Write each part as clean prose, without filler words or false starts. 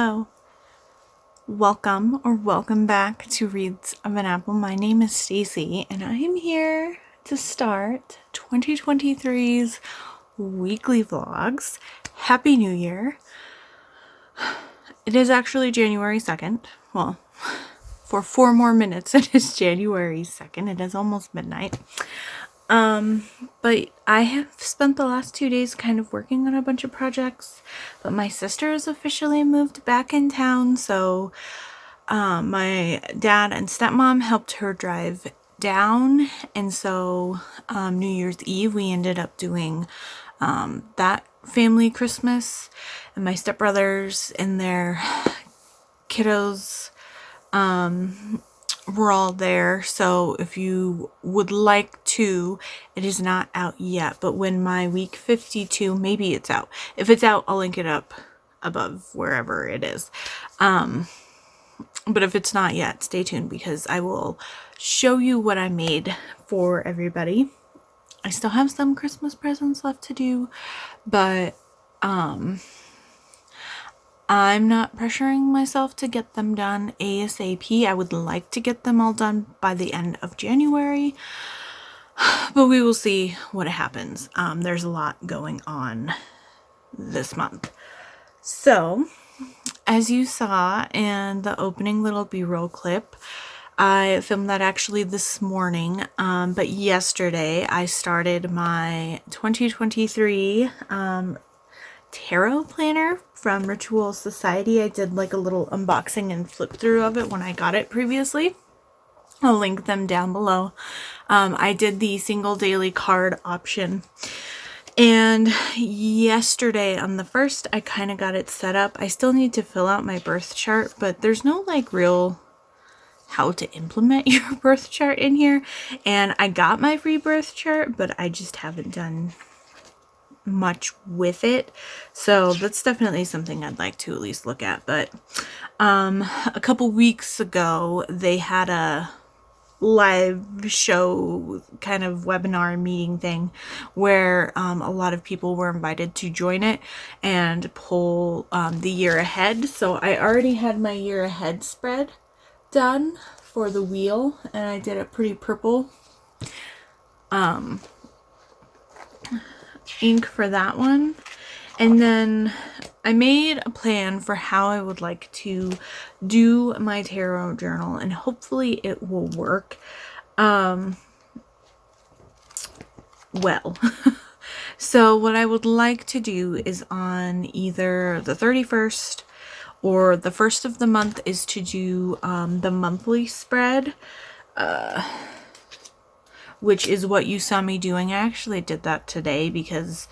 Hello. Welcome back to Reads of an Apple. My name is Stacy and I am here to start 2023's weekly vlogs. Happy New Year. It is actually January 2nd. Well, for 4 more minutes it is January 2nd. It is almost midnight. But I have spent the last 2 days kind of working on a bunch of projects, but my sister has officially moved back in town, so my dad and stepmom helped her drive down, and so New Year's Eve we ended up doing that family Christmas, and my stepbrothers and their kiddos we're all there. So if you would like to, it is not out yet, but when my week 52, maybe it's out. If it's out, I'll link it up above wherever it is. But if it's not yet, stay tuned because I will show you what I made for everybody. I still have some Christmas presents left to do, but I'm not pressuring myself to get them done ASAP. I would like to get them all done by the end of January, but we will see what happens. There's a lot going on this month. So, as you saw in the opening little B-roll clip, I filmed that actually this morning, but yesterday I started my 2023 tarot planner from Ritual Society. I did like a little unboxing and flip through of it when I got it previously. I'll link them down below. I did the single daily card option, and yesterday on the 1st I kind of got it set up. I still need to fill out my birth chart, but there's no like real how to implement your birth chart in here, and I got my free birth chart, but I just haven't done much with it, so that's definitely something I'd like to at least look at. But a couple weeks ago they had a live show kind of webinar meeting thing where a lot of people were invited to join it and pull the year ahead. So I already had my year ahead spread done for the wheel, and I did a pretty purple ink for that one. And then I made a plan for how I would like to do my tarot journal, and hopefully it will work well. So what I would like to do is on either the 31st or the 1st of the month is to do the monthly spread, which is what you saw me doing. I actually did that today because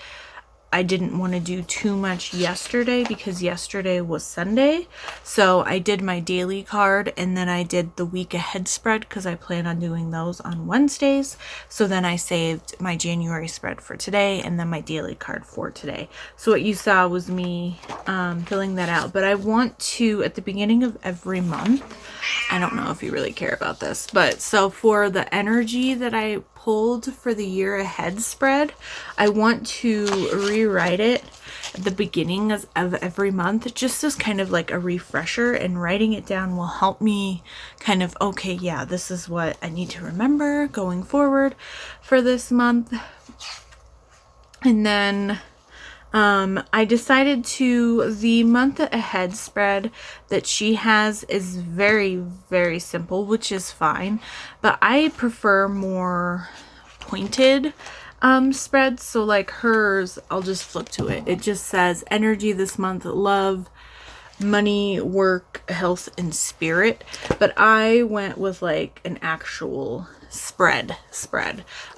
I didn't want to do too much yesterday because yesterday was Sunday. So I did my daily card, and then I did the week ahead spread because I plan on doing those on Wednesdays. So then I saved my January spread for today and then my daily card for today. So what you saw was me filling that out. But I want to, at the beginning of every month, I don't know if you really care about this, but so for the energy that I pulled for the year ahead spread, I want to rewrite it at the beginning of every month, just as kind of like a refresher, and writing it down will help me kind of, okay, yeah, this is what I need to remember going forward for this month. And then I decided the month ahead spread that she has is very, very simple, which is fine, but I prefer more pointed spreads. So like hers, I'll just flip to it. It just says energy this month, love, money, work, health, and spirit. But I went with like an actual spread.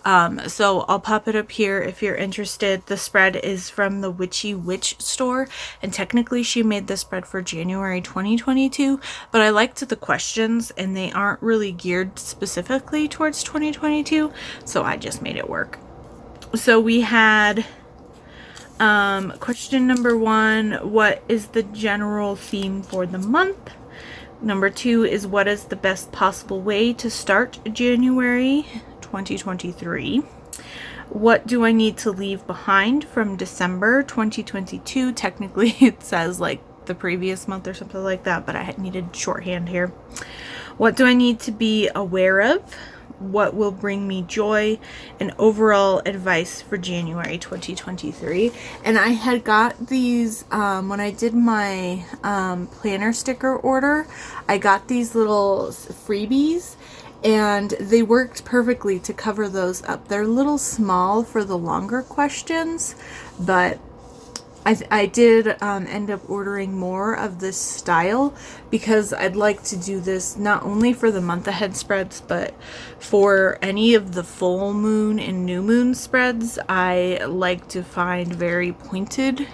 So I'll pop it up here if you're interested. The spread is from the Witchy Witch store, and technically she made the spread for January 2022, but I liked the questions and they aren't really geared specifically towards 2022, so I just made it work. So we had question number 1, what is the general theme for the month? Number 2 is what is the best possible way to start January 2023? What do I need to leave behind from December 2022? Technically, it says like the previous month or something like that, but I needed shorthand here. What do I need to be aware of? What will bring me joy? And overall advice for January 2023. And I had got these when I did my planner sticker order. I got these little freebies, and they worked perfectly to cover those up. They're a little small for the longer questions, but I did end up ordering more of this style because I'd like to do this not only for the month ahead spreads, but for any of the full moon and new moon spreads. I like to find very pointed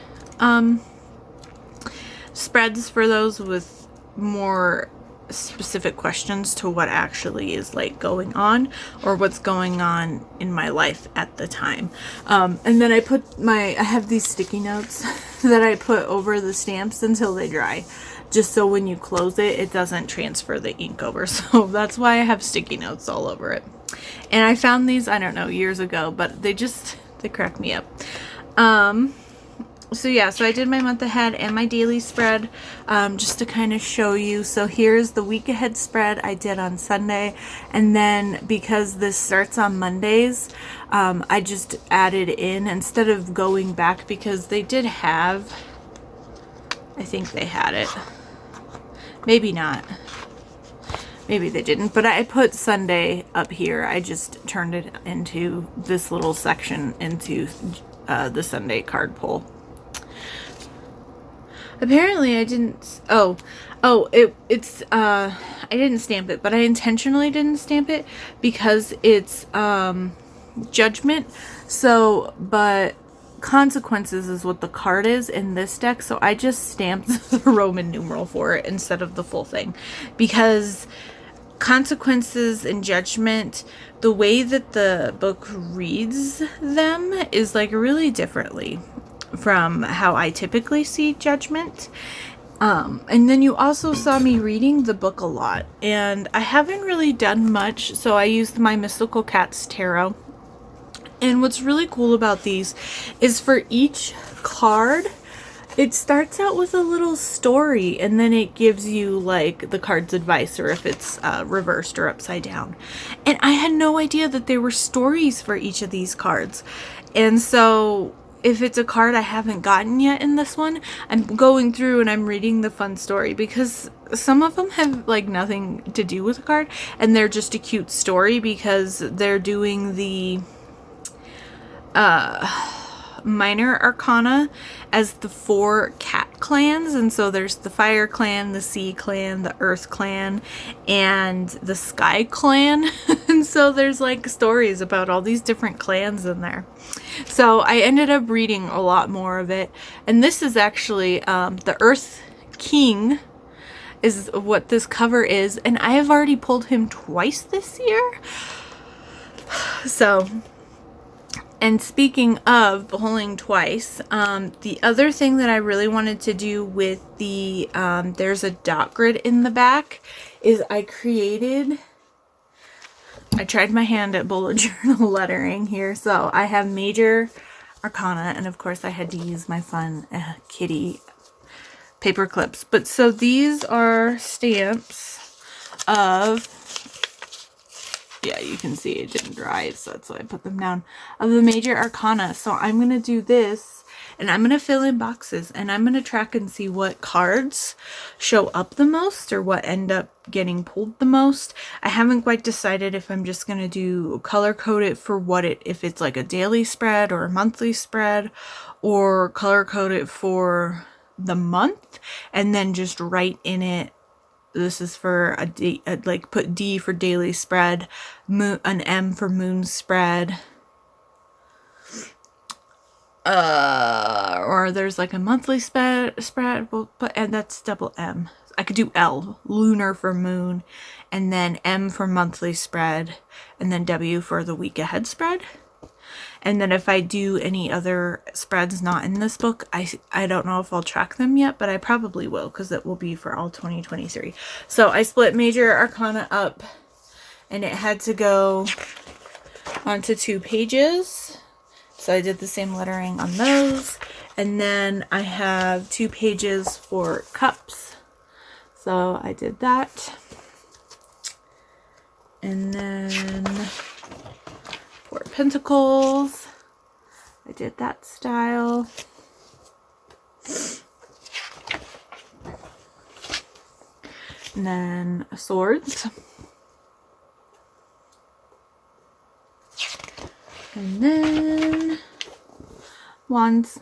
spreads for those with more specific questions to what actually is like going on or what's going on in my life at the time. And then I have these sticky notes that I put over the stamps until they dry, just so when you close it, it doesn't transfer the ink over. So that's why I have sticky notes all over it. And I found these, I don't know, years ago, but they crack me up. So yeah, so I did my month ahead and my daily spread, just to kind of show you. So here's the week ahead spread I did on Sunday. And then because this starts on Mondays, I just added in, instead of going back, because they did have, I think they had it. Maybe not. Maybe they didn't, but I put Sunday up here. I just turned it into this little section into the Sunday card pull. Apparently I didn't, it's, I didn't stamp it, but I intentionally didn't stamp it because it's, judgment. So, but consequences is what the card is in this deck. So I just stamped the Roman numeral for it instead of the full thing, because consequences and judgment, the way that the book reads them is like really differently from how I typically see judgment. And then you also saw me reading the book a lot, and I haven't really done much, so I used my Mystical Cats Tarot. And what's really cool about these is for each card, it starts out with a little story, and then it gives you like the card's advice, or if it's reversed or upside down. And I had no idea that there were stories for each of these cards. And so if it's a card I haven't gotten yet in this one, I'm going through and I'm reading the fun story, because some of them have like nothing to do with the card and they're just a cute story because they're doing the minor arcana as the 4 cat clans. And so there's the fire clan, the sea clan, the earth clan, and the sky clan. And so there's like stories about all these different clans in there. So I ended up reading a lot more of it. And this is actually the Earth King is what this cover is. And I have already pulled him twice this year. So, and speaking of pulling twice, the other thing that I really wanted to do with the, there's a dot grid in the back, is I tried my hand at bullet journal lettering here. So I have major arcana, and of course I had to use my fun kitty paper clips. But so these are stamps of, yeah, you can see it didn't dry, so that's why I put them down, of the major arcana. So I'm going to do this, and I'm going to fill in boxes, and I'm going to track and see what cards show up the most or what end up getting pulled the most. I haven't quite decided if I'm just going to do color code it for if it's like a daily spread or a monthly spread, or color code it for the month and then just write in it, this is for a D, like put D for daily spread, an M for moon spread, or there's like a monthly spread, and that's double M. I could do L, lunar for moon, and then M for monthly spread, and then W for the week ahead spread. And then if I do any other spreads not in this book, I don't know if I'll track them yet, but I probably will, because it will be for all 2023. So I split major arcana up, and it had to go onto 2 pages. So I did the same lettering on those. And then I have 2 pages for cups. So I did that. And then for pentacles, I did that style. And then swords. And then wands.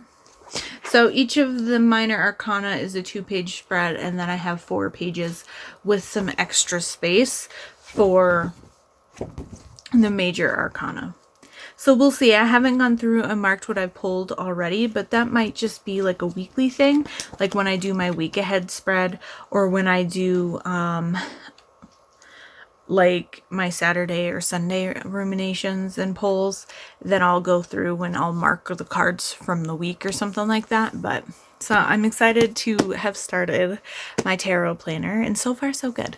So each of the minor arcana is a 2-page spread, and then I have 4 pages with some extra space for the major arcana. So we'll see. I haven't gone through and marked what I pulled already, but that might just be like a weekly thing, like when I do my week ahead spread, or when I do like my Saturday or Sunday ruminations and pulls, then I'll go through and I'll mark the cards from the week or something like that. But so I'm excited to have started my tarot planner, and so far so good.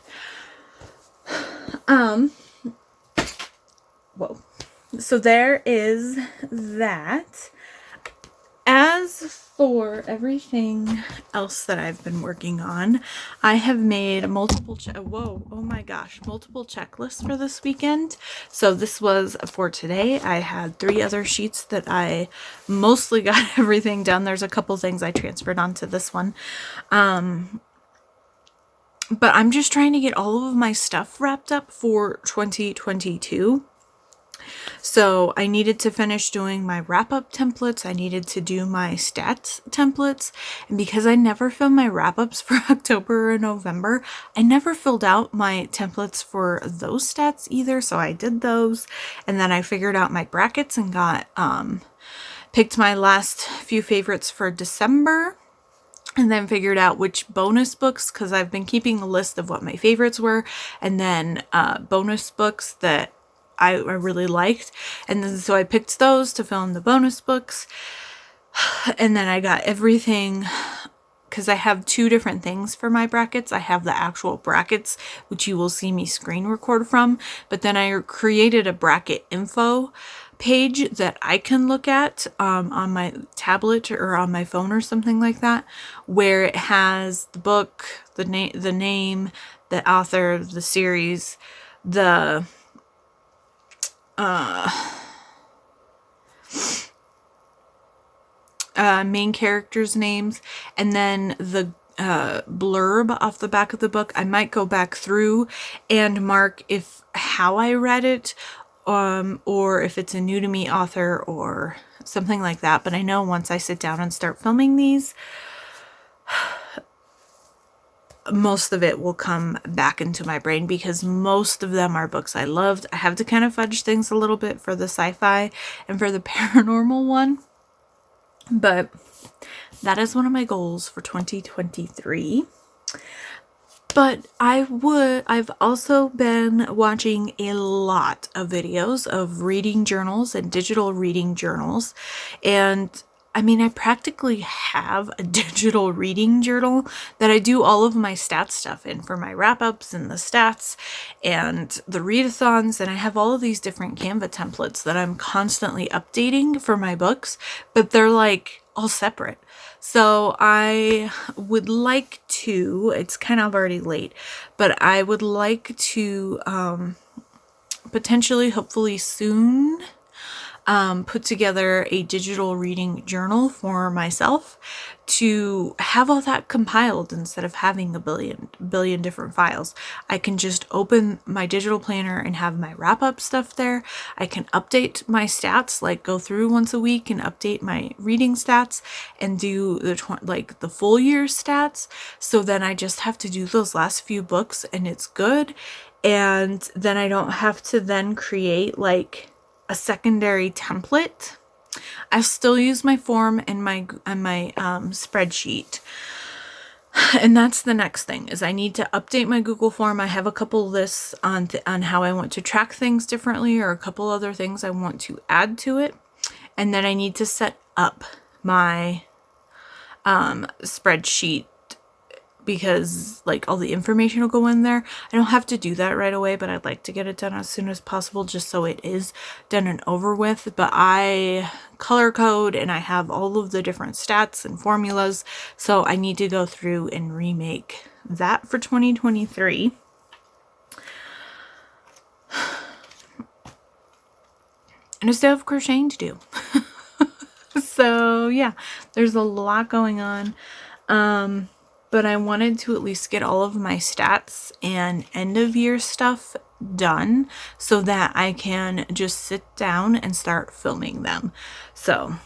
Whoa. So there is that. As for everything else that I've been working on, I have made multiple multiple checklists for this weekend. So this was for today. I had 3 other sheets that I mostly got everything done. There's a couple things I transferred onto this one. But I'm just trying to get all of my stuff wrapped up for 2022. So I needed to finish doing my wrap-up templates. I needed to do my stats templates. And because I never film my wrap-ups for October or November, I never filled out my templates for those stats either. So I did those. And then I figured out my brackets and got picked my last few favorites for December. And then figured out which bonus books, because I've been keeping a list of what my favorites were. And then bonus books that I really liked, and then so I picked those to fill in the bonus books. And then I got everything, because I have 2 different things for my brackets. I have the actual brackets, which you will see me screen record from, but then I created a bracket info page that I can look at on my tablet or on my phone or something like that, where it has the book, the name, the author, the series, the main characters' names, and then the blurb off the back of the book. I might go back through and mark how I read it, or if it's a new to me author or something like that. But I know once I sit down and start filming these, most of it will come back into my brain, because most of them are books I loved. I have to kind of fudge things a little bit for the sci-fi and for the paranormal one, but that is one of my goals for 2023. But I've also been watching a lot of videos of reading journals and digital reading journals, and I mean, I practically have a digital reading journal that I do all of my stats stuff in, for my wrap-ups and the stats and the readathons, and I have all of these different Canva templates that I'm constantly updating for my books, but they're like all separate. So I would like to, it's kind of already late, but I would like to potentially, hopefully soon, put together a digital reading journal for myself to have all that compiled instead of having a billion different files. I can just open my digital planner and have my wrap-up stuff there. I can update my stats, like go through once a week and update my reading stats and do the full year stats. So then I just have to do those last few books and it's good. And then I don't have to then create like a secondary template. I still use my form and my spreadsheet. And that's the next thing, is I need to update my Google form. I have a couple lists on how I want to track things differently, or a couple other things I want to add to it. And then I need to set up my spreadsheet, because like all the information will go in there. I don't have to do that right away, but I'd like to get it done as soon as possible just so it is done and over with. But I color code and I have all of the different stats and formulas, so I need to go through and remake that for 2023. And I still have crocheting to do. So yeah, there's a lot going on. But I wanted to at least get all of my stats and end of year stuff done so that I can just sit down and start filming them. So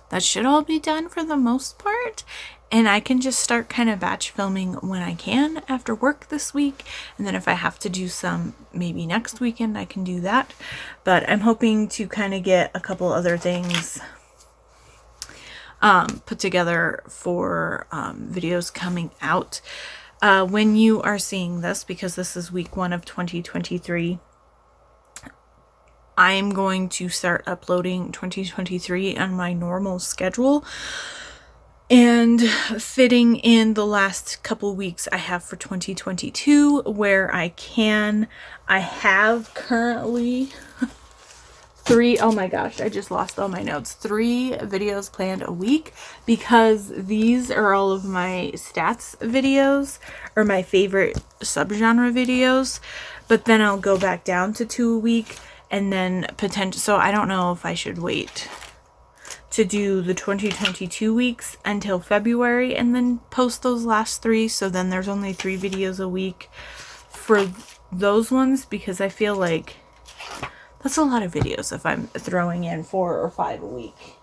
that should all be done for the most part. And I can just start kind of batch filming when I can after work this week. And then if I have to do some maybe next weekend, I can do that. But I'm hoping to kind of get a couple other things put together for videos coming out. When you are seeing this, because this is week 1 of 2023, I'm going to start uploading 2023 on my normal schedule and fitting in the last couple weeks I have for 2022 where I can. I have currently 3, oh my gosh, I just lost all my notes. 3 videos planned a week because these are all of my stats videos or my favorite subgenre videos. But then I'll go back down to 2 a week and then so I don't know if I should wait to do the 2022 weeks until February and then post those last 3. So then there's only 3 videos a week for those ones because I feel like that's a lot of videos if I'm throwing in 4 or 5 a week.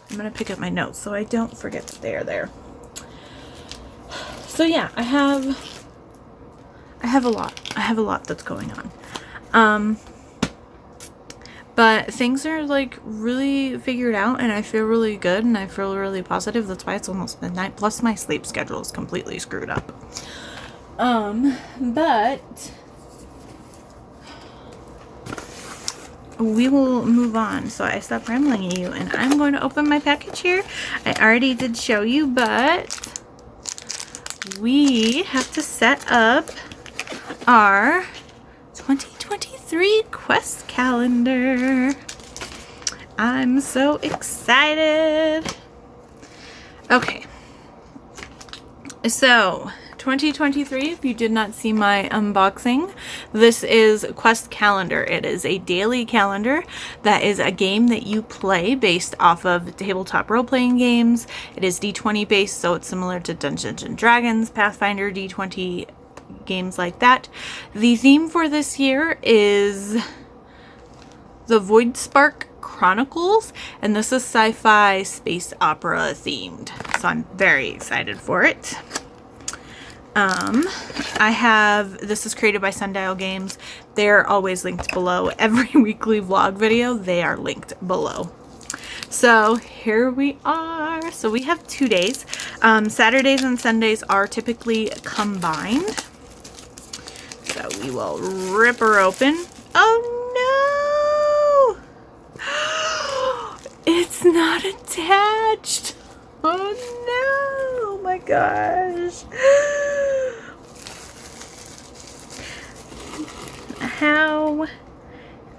I'm going to pick up my notes so I don't forget that they are there. So yeah, I have a lot. I have a lot that's going on. But things are like really figured out and I feel really good and I feel really positive. That's why it's almost midnight. Plus my sleep schedule is completely screwed up. But we will move on. So I stopped rambling at you and I'm going to open my package here. I already did show you, but we have to set up our 2023 quest calendar. I'm so excited. Okay. So 2023, if you did not see my unboxing, this is Quest Calendar. It is a daily calendar that is a game that you play based off of tabletop role-playing games. It is D20 based, so it's similar to Dungeons and Dragons, Pathfinder, D20 games like that. The theme for this year is the Void Spark Chronicles, and this is sci-fi space opera themed. So I'm very excited for it. This is created by Sundial Games. They're always linked below. Every weekly vlog video, they are linked below. So here we are. So we have 2 days. Saturdays and Sundays are typically combined. So we will rip her open. Oh no! It's not attached. Oh no! Oh my gosh. How?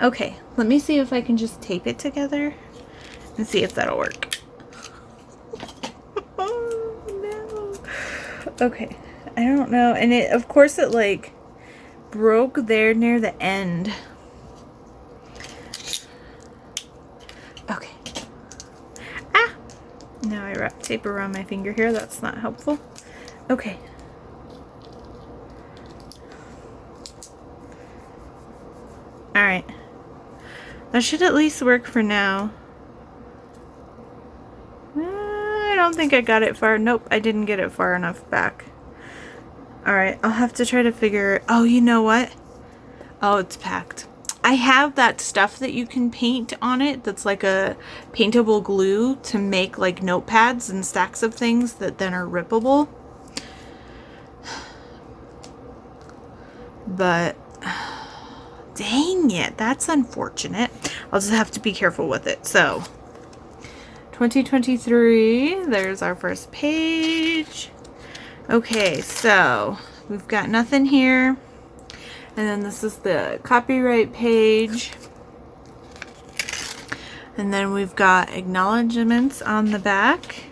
Okay, let me see if I can just tape it together and see if that'll work. Oh no. Okay, I don't know. And it, of course, it like broke there near the end. Okay. Ah! Now I wrap tape around my finger here. That's not helpful. Okay. Alright. That should at least work for now. I don't think I got it far. Nope, I didn't get it far enough back. Alright, I'll have to try to figure... Oh, you know what? Oh, it's packed. I have that stuff that you can paint on it that's like a paintable glue to make like notepads and stacks of things that then are rippable. But... dang it, that's unfortunate. I'll just have to be careful with it. So, 2023. There's our first page. Okay, so we've got nothing here. And then this is the copyright page. And then we've got acknowledgements on the back.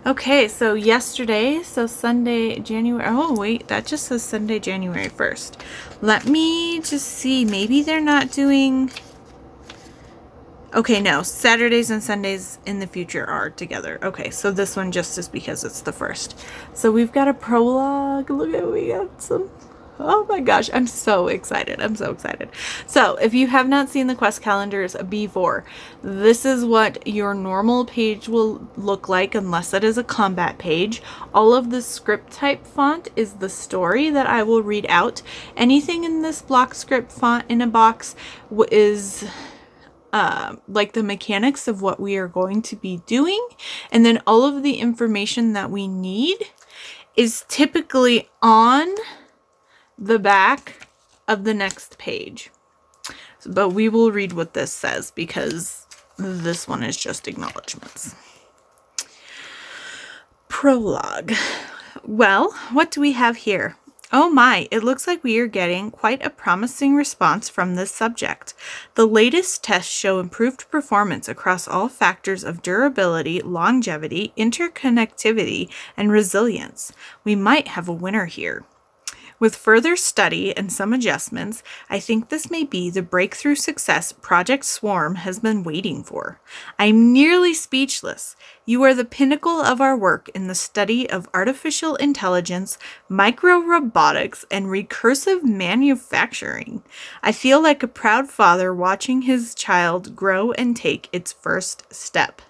Okay, so yesterday, so Sunday, January, oh wait, that just says Sunday, January 1st. Let me just see, maybe they're not doing, okay, no, Saturdays and Sundays in the future are together. Okay, so this one just is because it's the first. So we've got a prologue, look at, we got some, oh my gosh, I'm so excited. I'm so excited. So if you have not seen the quest calendars before, this is what your normal page will look like unless it is a combat page. All of the script type font is the story that I will read out. Anything in this block script font in a box is like the mechanics of what we are going to be doing. And then all of the information that we need is typically on the back of the next page. But we will read what this says because this one is just acknowledgements. Prologue. Well, what do we have here? Oh my, it looks like we are getting quite a promising response from this subject. The latest tests show improved performance across all factors of durability, longevity, interconnectivity, and resilience. We might have a winner here. With further study and some adjustments, I think this may be the breakthrough success Project Swarm has been waiting for. I'm nearly speechless. You are the pinnacle of our work in the study of artificial intelligence, micro-robotics, and recursive manufacturing. I feel like a proud father watching his child grow and take its first step.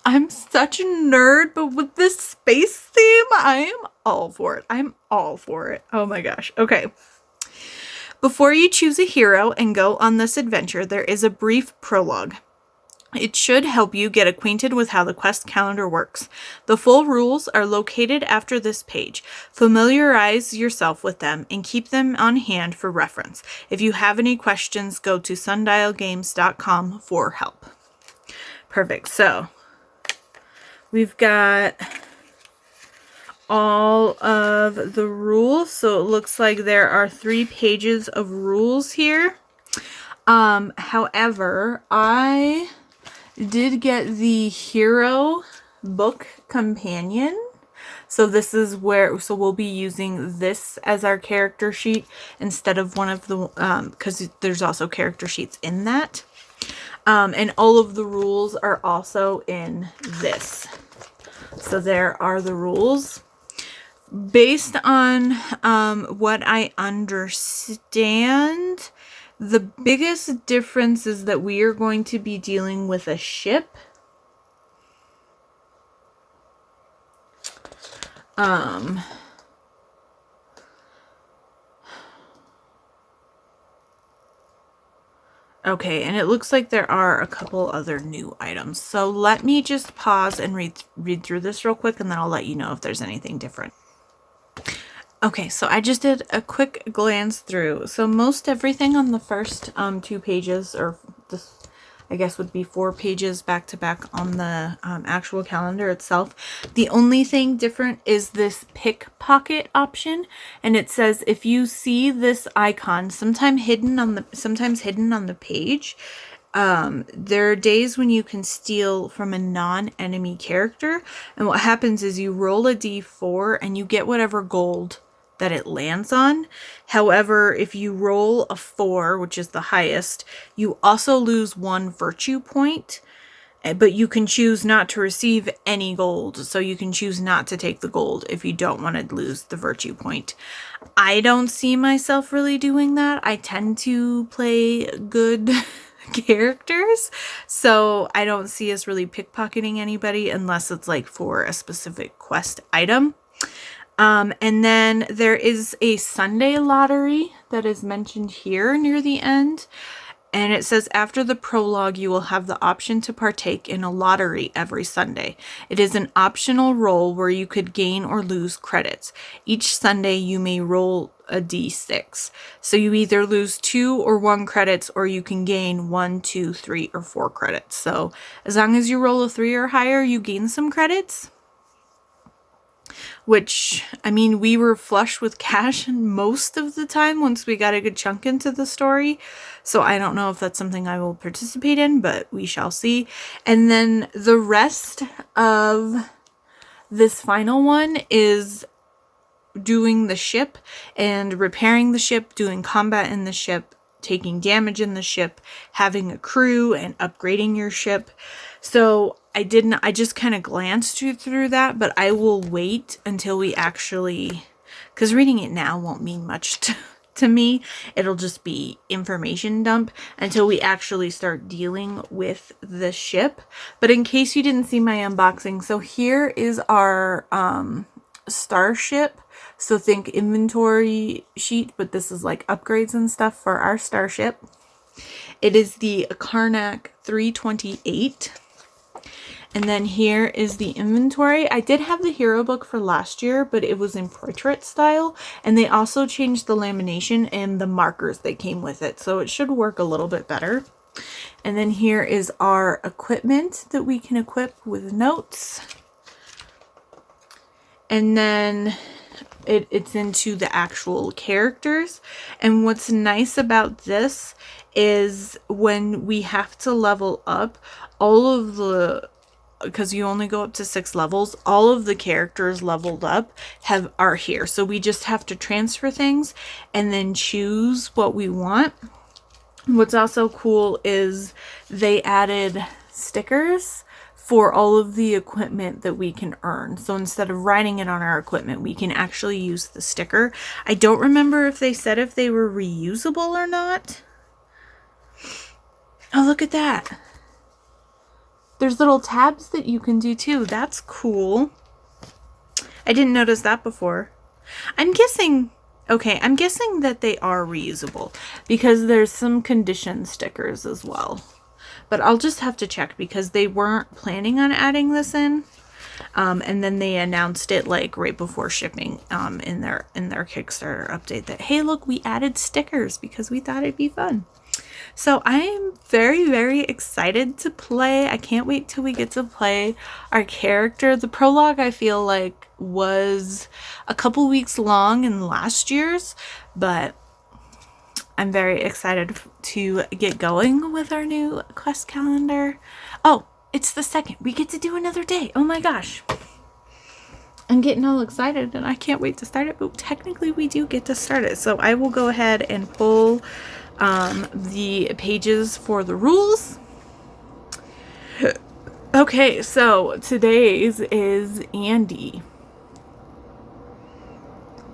I'm such a nerd, but with this space theme, I am all for it. I'm all for it. Oh my gosh. Okay. Before you choose a hero and go on this adventure, there is a brief prologue. It should help you get acquainted with how the quest calendar works. The full rules are located after this page. Familiarize yourself with them and keep them on hand for reference. If you have any questions, go to sundialgames.com for help. Perfect. So we've got all of the rules. So it looks like there are 3 pages of rules here. However, I did get the hero book companion. So this is where, so we'll be using this as our character sheet instead of one of the, because there's also character sheets in that. And all of the rules are also in this. So there are the rules. Based on what I understand, the biggest difference is that we are going to be dealing with a ship. Okay, and it looks like there are a couple other new items. So let me just pause and read through this real quick, and then I'll let you know if there's anything different. Okay, so I just did a quick glance through. So most everything on the first 2 pages, or this, I guess would be 4 pages back to back on the actual calendar itself. The only thing different is this pickpocket option, and it says if you see this icon sometimes hidden on the page, there are days when you can steal from a non-enemy character, and what happens is you roll a d4 and you get whatever gold that it lands on. However, if you roll a 4, which is the highest, you also lose 1 virtue point, but you can choose not to receive any gold. So you can choose not to take the gold if you don't want to lose the virtue point. I don't see myself really doing that. I tend to play good characters, so I don't see us really pickpocketing anybody unless it's like for a specific quest item. And then there is a Sunday lottery that is mentioned here near the end. And it says, after the prologue, you will have the option to partake in a lottery every Sunday. It is an optional roll where you could gain or lose credits. Each Sunday, you may roll a D6. So you either lose 2 or 1 credits, or you can gain 1, 2, 3, or 4 credits. So as long as you roll a 3 or higher, you gain some credits. Which, I mean, we were flush with cash most of the time once we got a good chunk into the story. So I don't know if that's something I will participate in, but we shall see. And then the rest of this final one is doing the ship and repairing the ship, doing combat in the ship, taking damage in the ship, having a crew, and upgrading your ship. So I just kind of glanced through that, but I will wait until we actually, because reading it now won't mean much to me. It'll just be information dump until we actually start dealing with the ship. But in case you didn't see my unboxing, so here is our starship. So think inventory sheet, but this is like upgrades and stuff for our starship. It is the Karnak 328. And then here is the inventory. I did have the hero book for last year, but it was in portrait style. And they also changed the lamination and the markers that came with it. So it should work a little bit better. And then here is our equipment that we can equip with notes. And then it's into the actual characters. And what's nice about this is when we have to level up, all of the, because you only go up to 6 levels, all of the characters leveled up are here. So we just have to transfer things and then choose what we want. What's also cool is they added stickers for all of the equipment that we can earn. So instead of writing it on our equipment, we can actually use the sticker. I don't remember if they said if they were reusable or not. Oh, look at that. There's little tabs that you can do too. That's cool. I didn't notice that before. I'm guessing that they are reusable because there's some condition stickers as well. But I'll just have to check because they weren't planning on adding this in. And then they announced it like right before shipping in their Kickstarter update that, hey, look, we added stickers because we thought it'd be fun. So I am very, very excited to play. I can't wait till we get to play our character. The prologue, I feel like, was a couple weeks long in last year's, but I'm very excited to get going with our new quest calendar. Oh, it's the 2nd. We get to do another day. Oh my gosh. I'm getting all excited and I can't wait to start it, but technically we do get to start it. So I will go ahead and pull the pages for the rules. Okay, so today's is Andy.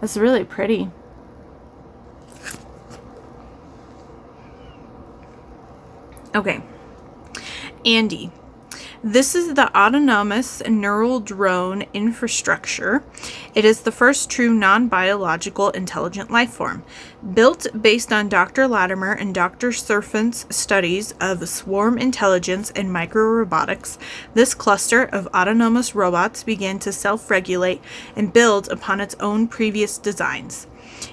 That's really pretty. Okay, Andy. This is the autonomous neural drone infrastructure. It is the first true non-biological intelligent life form. Built based on Dr. Latimer and Dr. Serfant's studies of swarm intelligence and microrobotics, this cluster of autonomous robots began to self-regulate and build upon its own previous designs.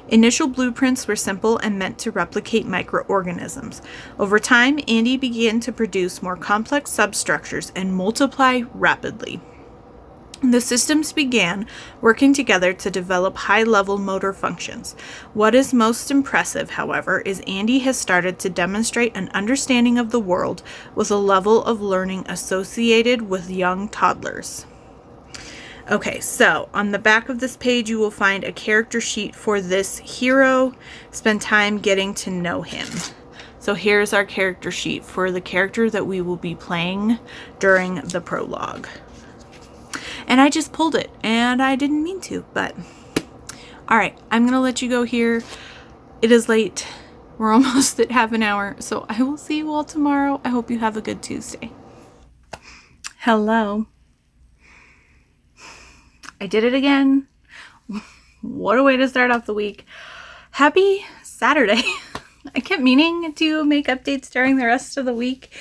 Initial blueprints were simple and meant to replicate microorganisms. Over time, Andy began to produce more complex substructures and multiply rapidly. The systems began working together to develop high-level motor functions. What is most impressive, however, is Andy has started to demonstrate an understanding of the world with a level of learning associated with young toddlers. Okay, so on the back of this page, you will find a character sheet for this hero. Spend time getting to know him. So here's our character sheet for the character that we will be playing during the prologue. And I just pulled it, and I didn't mean to, but all right, I'm going to let you go here. It is late. We're almost at half an hour, so I will see you all tomorrow. I hope you have a good Tuesday. Hello. I did it again. What a way to start off the week. Happy Saturday. I kept meaning to make updates during the rest of the week,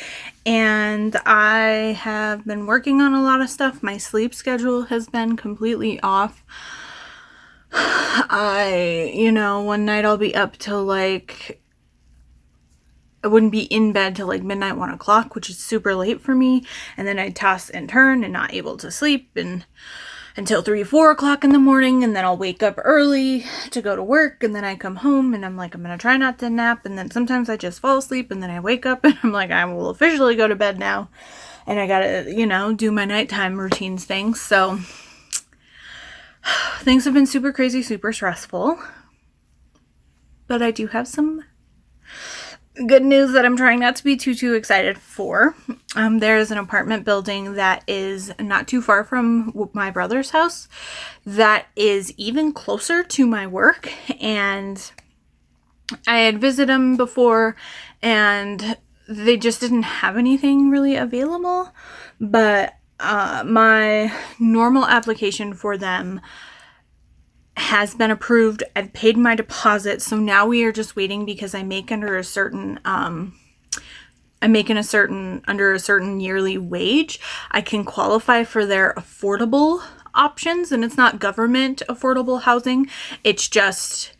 and I have been working on a lot of stuff. My sleep schedule has been completely off. one night I'll be up till like, I wouldn't be in bed till like midnight, 1 o'clock, which is super late for me. And then I'd toss and turn and not able to sleep and until 3, 4 o'clock in the morning. And then I'll wake up early to go to work. And then I come home and I'm like, I'm going to try not to nap. And then sometimes I just fall asleep and then I wake up and I'm like, I will officially go to bed now. And I got to, do my nighttime routines things. So things have been super crazy, super stressful. But I do have some good news that I'm trying not to be too excited for. There is an apartment building that is not too far from my brother's house that is even closer to my work, and I had visited them before and they just didn't have anything really available, but my normal application for them has been approved. I've paid my deposit, so now we are just waiting because I make under a certain under a certain yearly wage. I can qualify for their affordable options, and it's not government affordable housing. It's just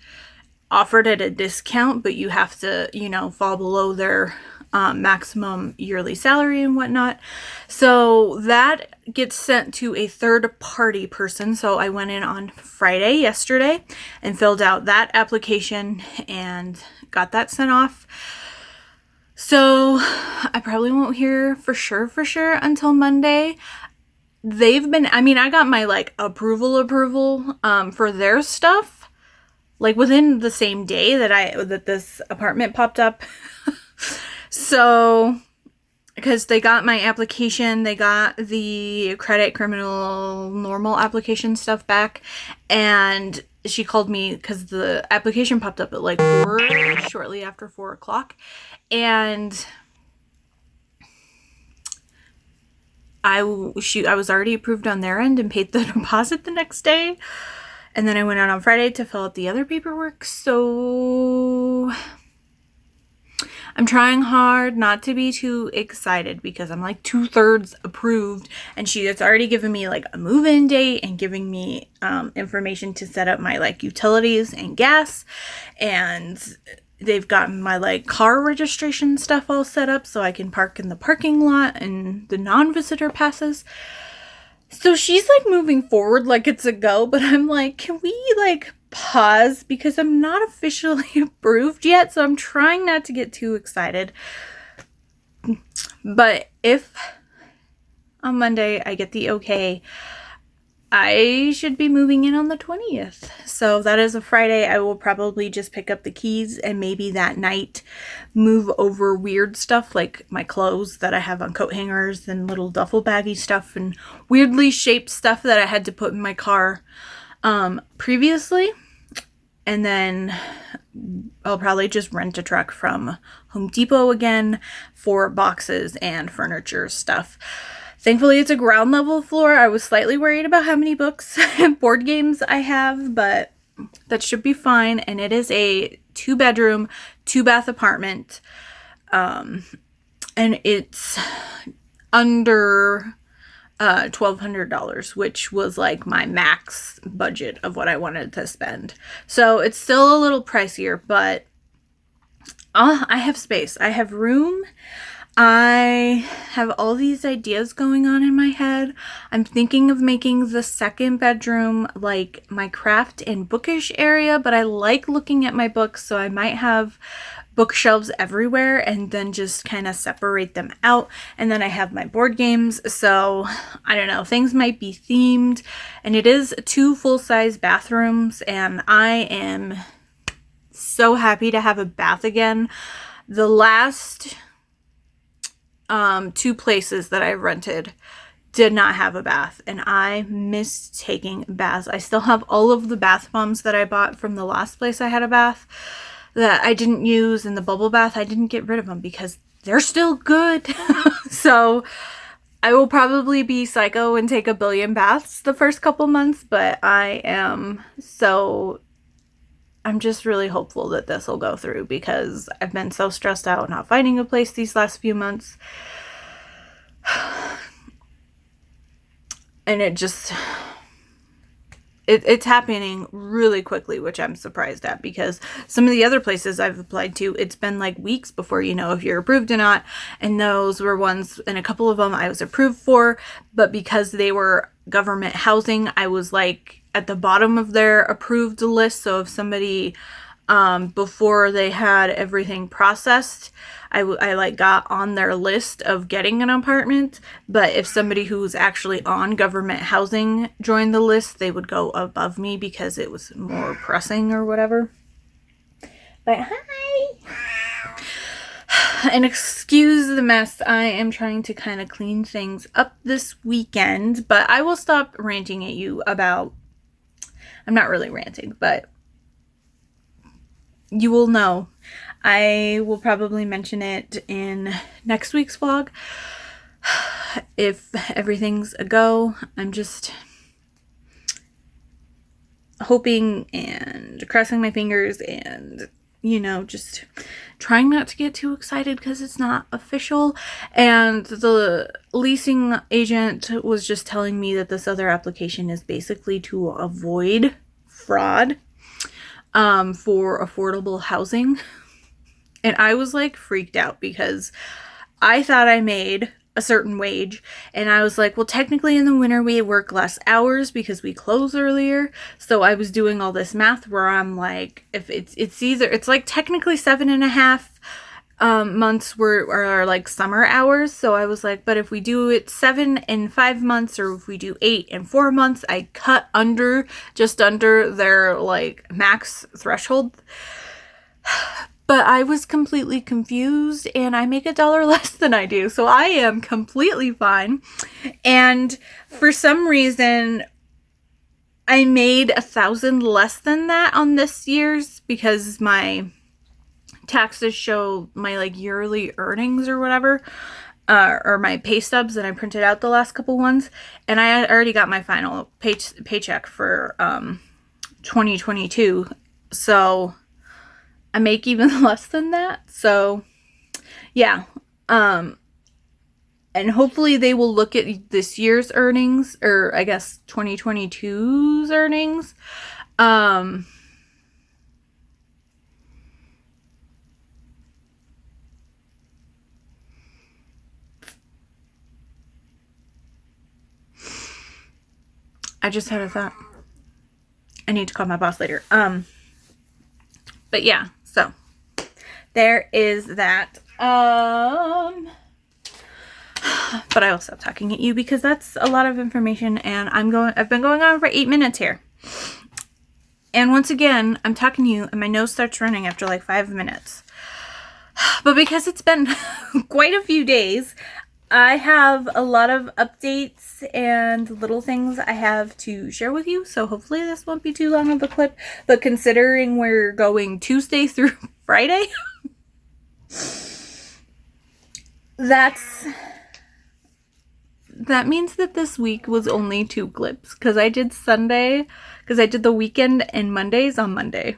offered at a discount, but you have to, fall below their maximum yearly salary and whatnot. So that gets sent to a third party person. So I went in on Friday, yesterday, and filled out that application and got that sent off. So I probably won't hear for sure until Monday. I got my approval for their stuff like within the same day that this apartment popped up. So, because they got my application, they got the credit, criminal, normal application stuff back, and she called me because the application popped up at like 4, shortly after 4 o'clock, and I was already approved on their end and paid the deposit the next day, and then I went out on Friday to fill out the other paperwork. So I'm trying hard not to be too excited because I'm like 2/3 approved, and she has already given me like a move-in date and giving me information to set up my utilities and gas, and they've gotten my car registration stuff all set up so I can park in the parking lot and the non-visitor passes. So she's moving forward like it's a go, but I'm like, can we pause, because I'm not officially approved yet, so I'm trying not to get too excited. But if on Monday I get the okay, I should be moving in on the 20th. So that is a Friday. I will probably just pick up the keys and maybe that night move over weird stuff like my clothes that I have on coat hangers and little duffel baggy stuff and weirdly shaped stuff that I had to put in my car previously. And then I'll probably just rent a truck from Home Depot again for boxes and furniture stuff. Thankfully, it's a ground level floor. I was slightly worried about how many books and board games I have, but that should be fine. And it is a 2-bedroom, 2-bath apartment. And it's under $1,200, which was my max budget of what I wanted to spend. So it's still a little pricier, but I have space. I have room. I have all these ideas going on in my head. I'm thinking of making the second bedroom my craft and bookish area, but I like looking at my books, so I might have bookshelves everywhere and then just kind of separate them out. And then I have my board games, so I don't know, things might be themed. And it is 2 full-size bathrooms, and I am so happy to have a bath again. The last 2 places that I rented did not have a bath, and I miss taking baths. I still have all of the bath bombs that I bought from the last place I had a bath that I didn't use, and the bubble bath, I didn't get rid of them because they're still good. So I will probably be psycho and take a billion baths the first couple months, but I'm just really hopeful that this will go through because I've been so stressed out not finding a place these last few months. And it's happening really quickly, which I'm surprised at, because some of the other places I've applied to, it's been like weeks before you know if you're approved or not. And those were ones, and a couple of them I was approved for, but because they were government housing, I was like at the bottom of their approved list. So if somebody, before they had everything processed, I like got on their list of getting an apartment. But if somebody who's actually on government housing joined the list, they would go above me because it was more pressing or whatever. But hi! And excuse the mess. I am trying to kind of clean things up this weekend, but I will stop ranting at you about... I'm not really ranting, but you will know. I will probably mention it in next week's vlog. If everything's a go, I'm just hoping and crossing my fingers and, just trying not to get too excited because it's not official. And the leasing agent was just telling me that this other application is basically to avoid fraud for affordable housing. And I was like freaked out because I thought I made a certain wage, and I was like, well, technically in the winter we work less hours because we close earlier. So I was doing all this math where I'm like, if it's like technically 7.5 months are like summer hours. So I was like, but if we do it 7 and 5 months, or if we do 8 and 4 months, I cut just under their like max threshold. But I was completely confused, and I make $1 less than I do. So I am completely fine. And for some reason, I made $1,000 less than that on this year's, because my taxes show my like yearly earnings or whatever, or my pay stubs, and I printed out the last couple ones. And I already got my final paycheck for 2022. So I make even less than that. So yeah. And hopefully they will look at this year's earnings, or I guess 2022's earnings. I just had a thought. I need to call my boss later. But yeah, so there is that. But I will stop talking at you because that's a lot of information, and I've been going on for 8 minutes here. And once again, I'm talking to you and my nose starts running after like 5 minutes. But because it's been quite a few days, I have a lot of updates and little things I have to share with you. So hopefully this won't be too long of a clip. But considering we're going Tuesday through Friday, that means that this week was only 2 clips. Because I did Sunday, because I did the weekend and Mondays on Monday.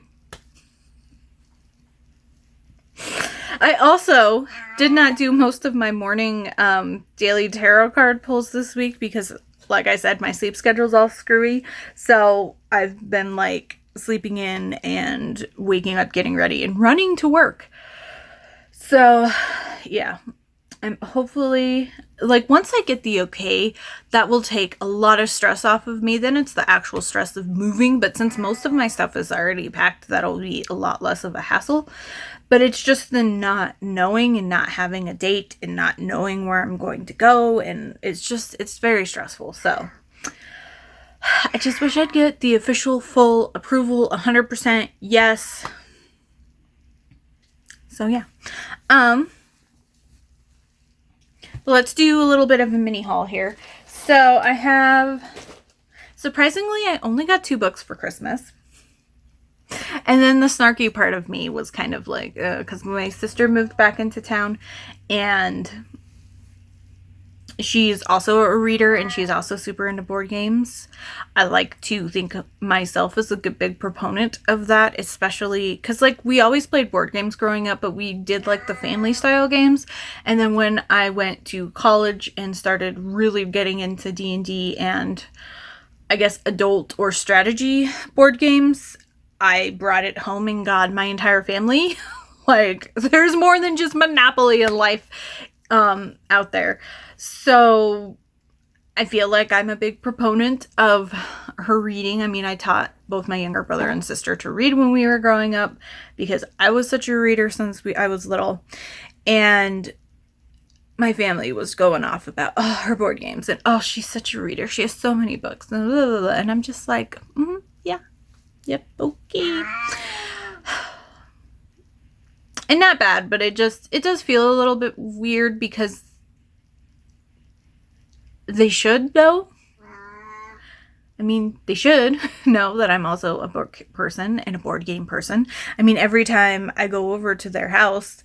I also did not do most of my morning daily tarot card pulls this week because, like I said, my sleep schedule's all screwy. So I've been like sleeping in and waking up, getting ready, and running to work. So yeah, I'm hopefully, like, once I get the okay, that will take a lot of stress off of me. Then it's the actual stress of moving. But since most of my stuff is already packed, that'll be a lot less of a hassle. But it's just the not knowing and not having a date and not knowing where I'm going to go. And it's very stressful. So I just wish I'd get the official full approval, 100% yes. So yeah. Let's do a little bit of a mini haul here. So I have, surprisingly, I only got 2 books for Christmas. And then the snarky part of me was kind of like, because my sister moved back into town, and she's also a reader, and she's also super into board games. I like to think of myself as a good big proponent of that, especially because, like, we always played board games growing up, but we did like the family style games. And then when I went to college and started really getting into D&D, and I guess, adult or strategy board games. I brought it home and got my entire family. Like, there's more than just Monopoly in life out there. So I feel like I'm a big proponent of her reading. I mean, I taught both my younger brother and sister to read when we were growing up because I was such a reader since I was little. And my family was going off about her board games and she's such a reader. She has so many books and blah, blah, blah. And I'm just like, yeah, yep, okay. And not bad, but it does feel a little bit weird because they should know. I mean, they should know that I'm also a book person and a board game person. I mean, every time I go over to their house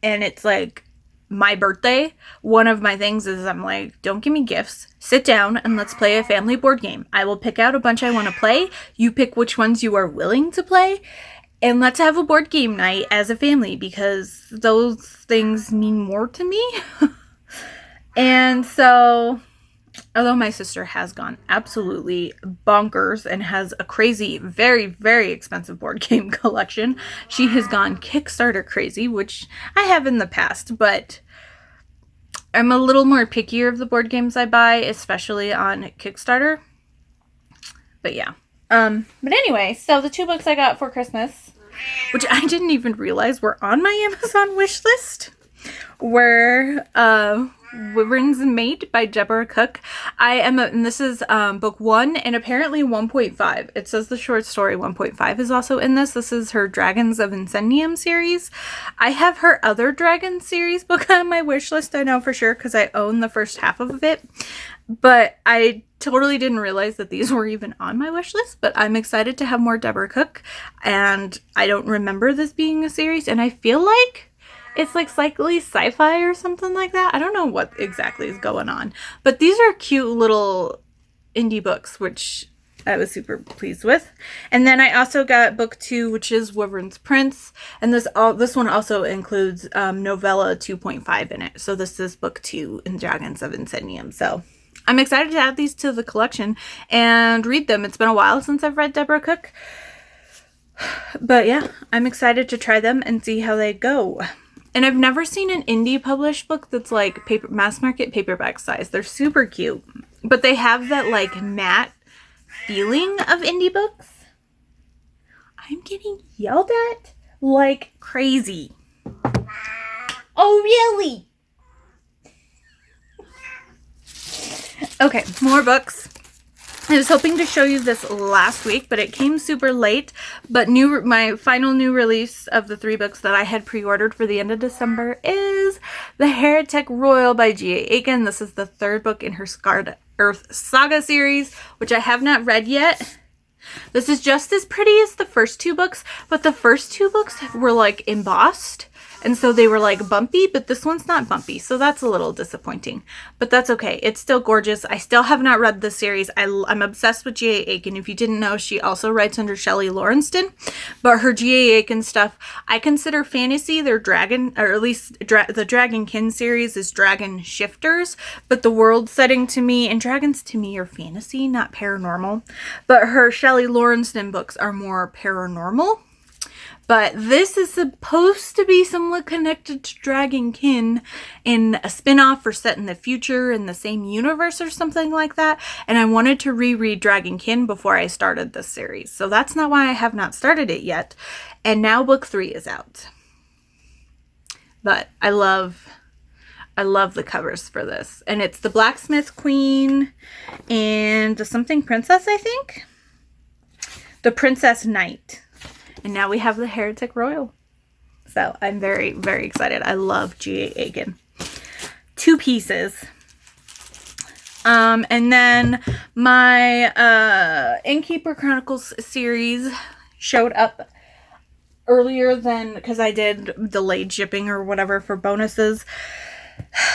and it's like my birthday, one of my things is I'm like, don't give me gifts. Sit down and let's play a family board game. I will pick out a bunch I want to play. You pick which ones you are willing to play. And let's have a board game night as a family because those things mean more to me. And so, although my sister has gone absolutely bonkers and has a crazy, very, very expensive board game collection, she has gone Kickstarter crazy, which I have in the past, but I'm a little more pickier of the board games I buy, especially on Kickstarter. But yeah. But anyway, so the 2 books I got for Christmas, which I didn't even realize were on my Amazon wish list, were Wyvern's Mate by Deborah Cook. And this is book 1 and apparently 1.5. It says the short story 1.5 is also in this. This is her Dragons of Incendium series. I have her other Dragon series book on my wish list, I know for sure, because I own the first half of it. But I totally didn't realize that these were even on my wish list. But I'm excited to have more Deborah Cook. And I don't remember this being a series. And I feel like it's like slightly sci-fi or something like that. I don't know what exactly is going on. But these are cute little indie books, which I was super pleased with. And then I also got book 2, which is Wyvern's Prince. And this one also includes novella 2.5 in it. So this is book 2 in Dragons of Incendium. So I'm excited to add these to the collection and read them. It's been a while since I've read Deborah Cook. But yeah, I'm excited to try them and see how they go. And I've never seen an indie published book that's like mass market paperback size. They're super cute. But they have that like matte feeling of indie books. I'm getting yelled at like crazy. Oh, really? Okay, more books. I was hoping to show you this last week, but it came super late. But my final new release of the 3 books that I had pre-ordered for the end of December is The Heretic Royal by G.A. Aiken. This is the 3rd book in her Scarred Earth Saga series, which I have not read yet. This is just as pretty as the first 2 books, but the first 2 books were like embossed. And so they were like bumpy, but this one's not bumpy. So that's a little disappointing, but that's okay. It's still gorgeous. I still have not read this series. I'm obsessed with G.A. Aiken. If you didn't know, she also writes under Shelley Lawrenston, but her G.A. Aiken stuff, I consider fantasy. Their dragon, or at least the Dragonkin series is dragon shifters, but the world setting to me and dragons to me are fantasy, not paranormal. But her Shelley Lawrenston books are more paranormal. But this is supposed to be somewhat connected to Dragonkin in a spin-off or set in the future in the same universe or something like that. And I wanted to reread Dragonkin before I started this series. So that's not why I have not started it yet. And now book 3 is out. But I love the covers for this. And it's the Blacksmith Queen and the something princess, I think. The Princess Knight. And now we have the Heretic Royal. So I'm very, very excited. I love G.A. Aiken. 2 pieces. And then my Innkeeper Chronicles series showed up earlier than, because I did delayed shipping or whatever for bonuses.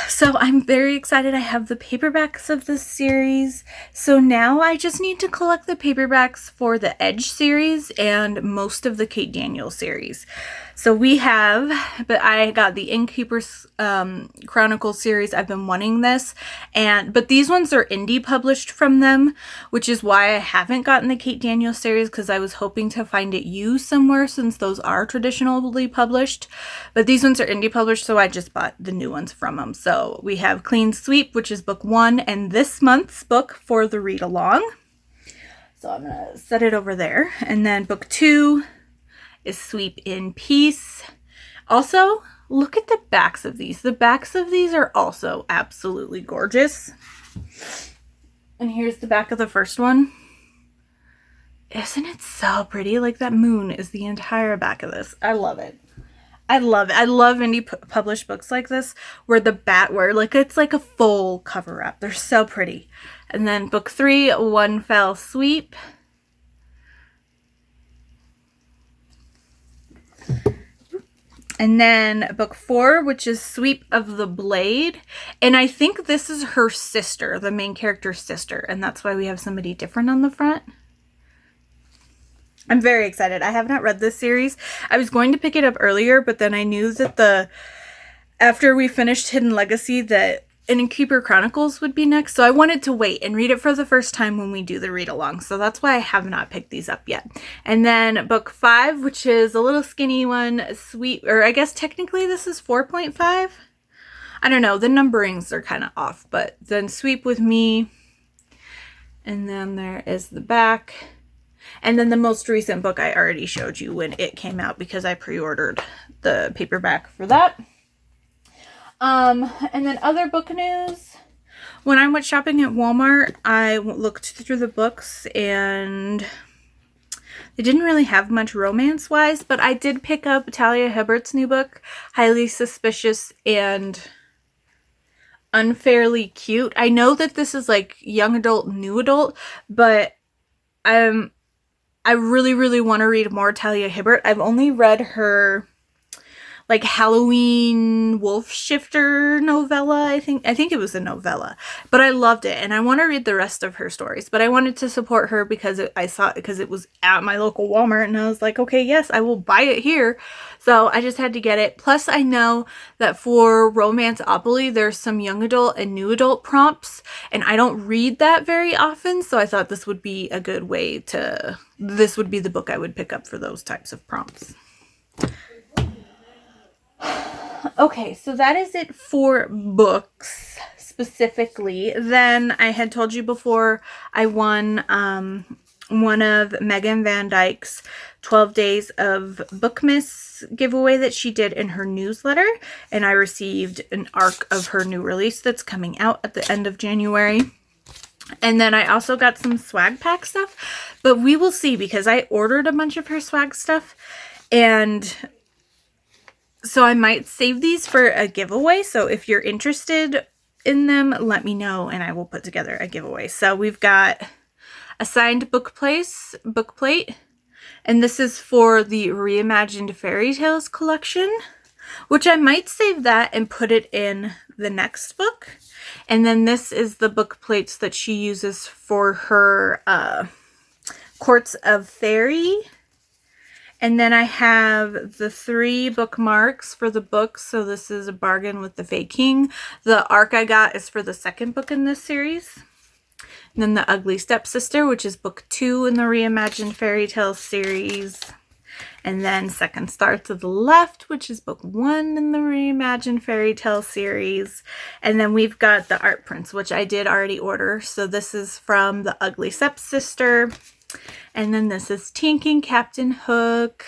So I'm very excited. I have the paperbacks of this series. So now I just need to collect the paperbacks for the Edge series and most of the Kate Daniels series. So we have, but I got the Innkeeper's Chronicles series. I've been wanting this, but these ones are indie published from them, which is why I haven't gotten the Kate Daniels series, because I was hoping to find it used somewhere since those are traditionally published. But these ones are indie published, so I just bought the new ones from them. So we have Clean Sweep, which is book 1, and this month's book for the read along. So I'm gonna set it over there, and then book 2 is Sweep in Peace. Also, look at the backs of these. The backs of these are also absolutely gorgeous. And here's the back of the first one. Isn't it so pretty? Like, that moon is the entire back of this. I love it. I love it. I love indie published books like this where it's like a full cover up. They're so pretty. And then book 3, One Fell Sweep. And then book 4, which is Sweep of the Blade. And I think this is her sister, the main character's sister. And that's why we have somebody different on the front. I'm very excited. I have not read this series. I was going to pick it up earlier, but then I knew that after we finished Hidden Legacy, that Innkeeper Chronicles would be next. So I wanted to wait and read it for the first time when we do the read along. So that's why I have not picked these up yet. And then book 5, which is a little skinny one, Sweet, or I guess technically this is 4.5. I don't know. The numberings are kind of off, but then Sweep with Me. And then there is the back. And then the most recent book I already showed you when it came out, because I pre-ordered the paperback for that. And then other book news. When I went shopping at Walmart, I looked through the books and they didn't really have much romance-wise, but I did pick up Talia Hibbert's new book, Highly Suspicious and Unfairly Cute. I know that this is like young adult, new adult, but I really, really want to read more Talia Hibbert. I've only read her like Halloween Wolf Shifter novella. I think it was a novella, but I loved it and I want to read the rest of her stories. But I wanted to support her because it was at my local Walmart and I was like, okay, yes, I will buy it here. So I just had to get it. Plus I know that for Romanceopoly, there's some young adult and new adult prompts and I don't read that very often. So I thought this would be a good way this would be the book I would pick up for those types of prompts. Okay, so that is it for books specifically. Then I had told you before I won one of Megan Van Dyke's 12 Days of Bookmas giveaway that she did in her newsletter. And I received an ARC of her new release that's coming out at the end of January. And then I also got some swag pack stuff. But we will see because I ordered a bunch of her swag stuff. And so I might save these for a giveaway. So if you're interested in them, let me know and I will put together a giveaway. So we've got a signed book plate. And this is for the Reimagined Fairy Tales collection, which I might save that and put it in the next book. And then this is the book plates that she uses for her Courts of Fairy. And then I have the 3 bookmarks for the books. So this is A Bargain with the Fae King. The ARC I got is for the second book in this series. And then The Ugly Stepsister, which is book 2 in the Reimagined Fairy Tales series. And then Second Star to the Left, which is book 1 in the Reimagined Fairy Tales series. And then we've got the art prints, which I did already order. So this is from The Ugly Stepsister. And then this is Tink and Captain Hook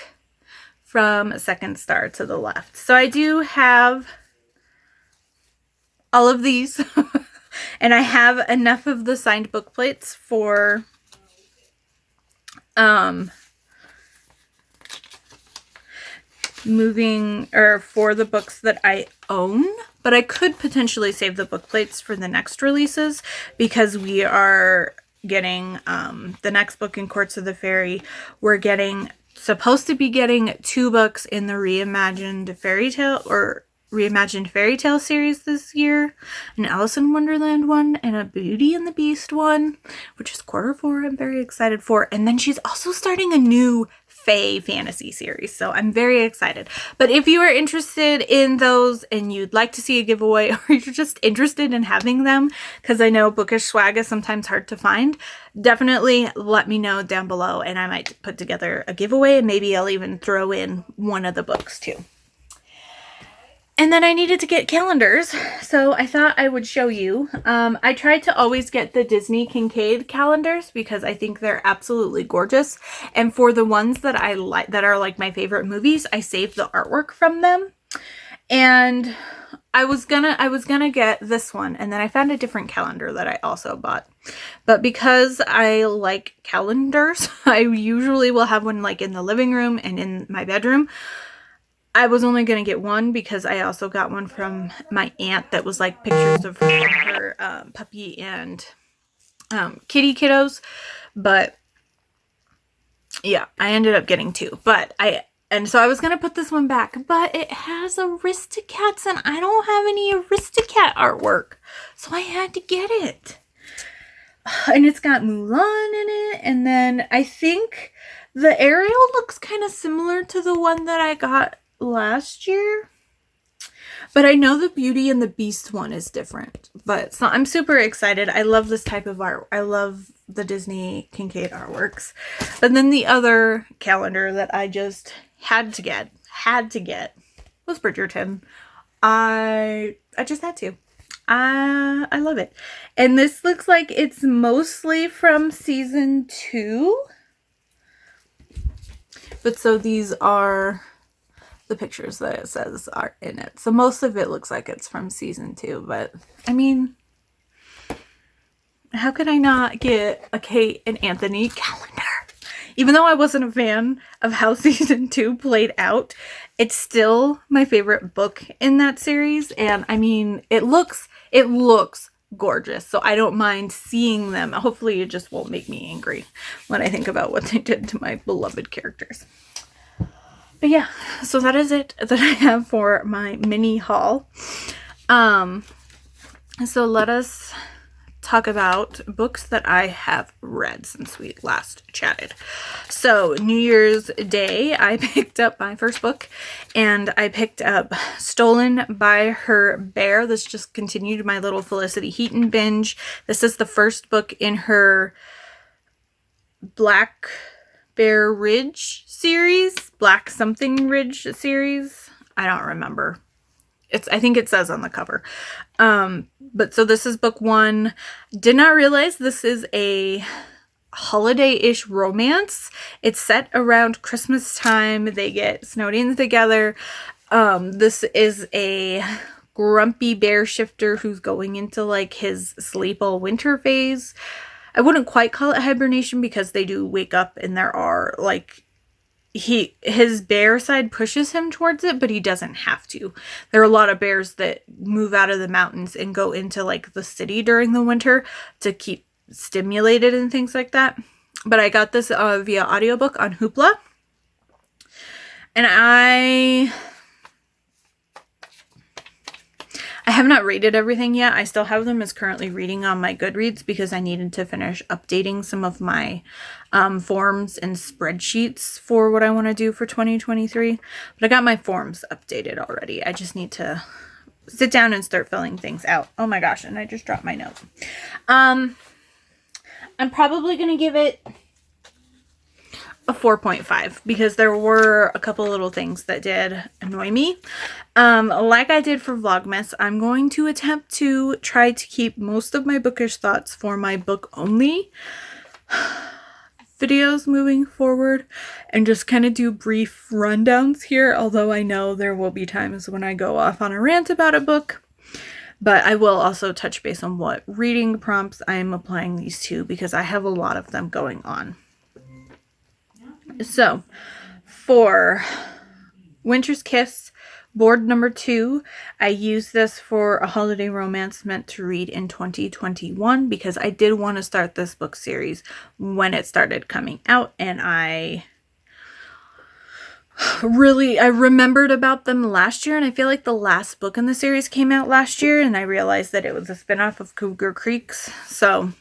from Second Star to the Left. So I do have all of these. And I have enough of the signed book plates for for the books that I own. But I could potentially save the book plates for the next releases because we are getting the next book in Courts of the Fairy. We're supposed to be getting 2 books in the Reimagined Fairy Tale, or reimagined fairy tale series this year, an Alice in Wonderland one, and a Beauty and the Beast one, which is Q4 I'm very excited for. And then she's also starting a new Fae fantasy series, so I'm very excited. But if you are interested in those and you'd like to see a giveaway, or you're just interested in having them, because I know bookish swag is sometimes hard to find, definitely let me know down below and I might put together a giveaway, and maybe I'll even throw in one of the books too. And then I needed to get calendars, so I thought I would show you. I tried to always get the Disney Kincaid calendars because I think they're absolutely gorgeous. And for the ones that I like, that are like my favorite movies, I saved the artwork from them. And I was gonna get this one, and then I found a different calendar that I also bought. But because I like calendars, I usually will have one like in the living room and in my bedroom. I was only going to get one because I also got one from my aunt that was like pictures of her puppy and kitty kiddos. But yeah, I ended up getting two. And so I was going to put this one back, but it has Aristocats and I don't have any Aristocat artwork. So I had to get it. And it's got Mulan in it. And then I think the Ariel looks kind of similar to the one that I got last year, but I know the Beauty and the Beast one is different. But so I'm super excited. I love this type of art. I love the Disney Kincaid artworks. But then the other calendar that I just had to get was Bridgerton. I just had to. I love it. And this looks like it's mostly from season 2. But so these are the pictures that it says are in it. So most of it looks like it's from season 2, but I mean, how could I not get a Kate and Anthony calendar? Even though I wasn't a fan of how season 2 played out, it's still my favorite book in that series. And I mean, it looks gorgeous. So I don't mind seeing them. Hopefully it just won't make me angry when I think about what they did to my beloved characters. But yeah, so that is it that I have for my mini haul. So let us talk about books that I have read since we last chatted. So New Year's Day, I picked up my first book, and I picked up Stolen by Her Bear. This just continued my little Felicity Heaton binge. This is the first book in her Black Bear Ridge series, Black something Ridge series. I don't remember. I think it says on the cover. But so this is book 1. Did not realize this is a holiday-ish romance. It's set around Christmas time. They get snowed in together. This is a grumpy bear shifter who's going into like his sleep all winter phase. I wouldn't quite call it hibernation because they do wake up and there are like his bear side pushes him towards it, but he doesn't have to. There are a lot of bears that move out of the mountains and go into like the city during the winter to keep stimulated and things like that. But I got this via audiobook on Hoopla. And I have not rated everything yet. I still have them as currently reading on my Goodreads because I needed to finish updating some of my forms and spreadsheets for what I want to do for 2023. But I got my forms updated already. I just need to sit down and start filling things out. Oh my gosh, and I just dropped my note. I'm probably going to give it a 4.5 because there were a couple little things that did annoy me. Like I did for Vlogmas, I'm going to attempt to try to keep most of my bookish thoughts for my book only videos moving forward and just kind of do brief rundowns here, although I know there will be times when I go off on a rant about a book. But I will also touch base on what reading prompts I am applying these to because I have a lot of them going on. So, for Winter's Kiss, board number 2, I used this for a holiday romance meant to read in 2021 because I did want to start this book series when it started coming out, and I really, I remembered about them last year, and I feel like the last book in the series came out last year, and I realized that it was a spinoff of Cougar Creeks, so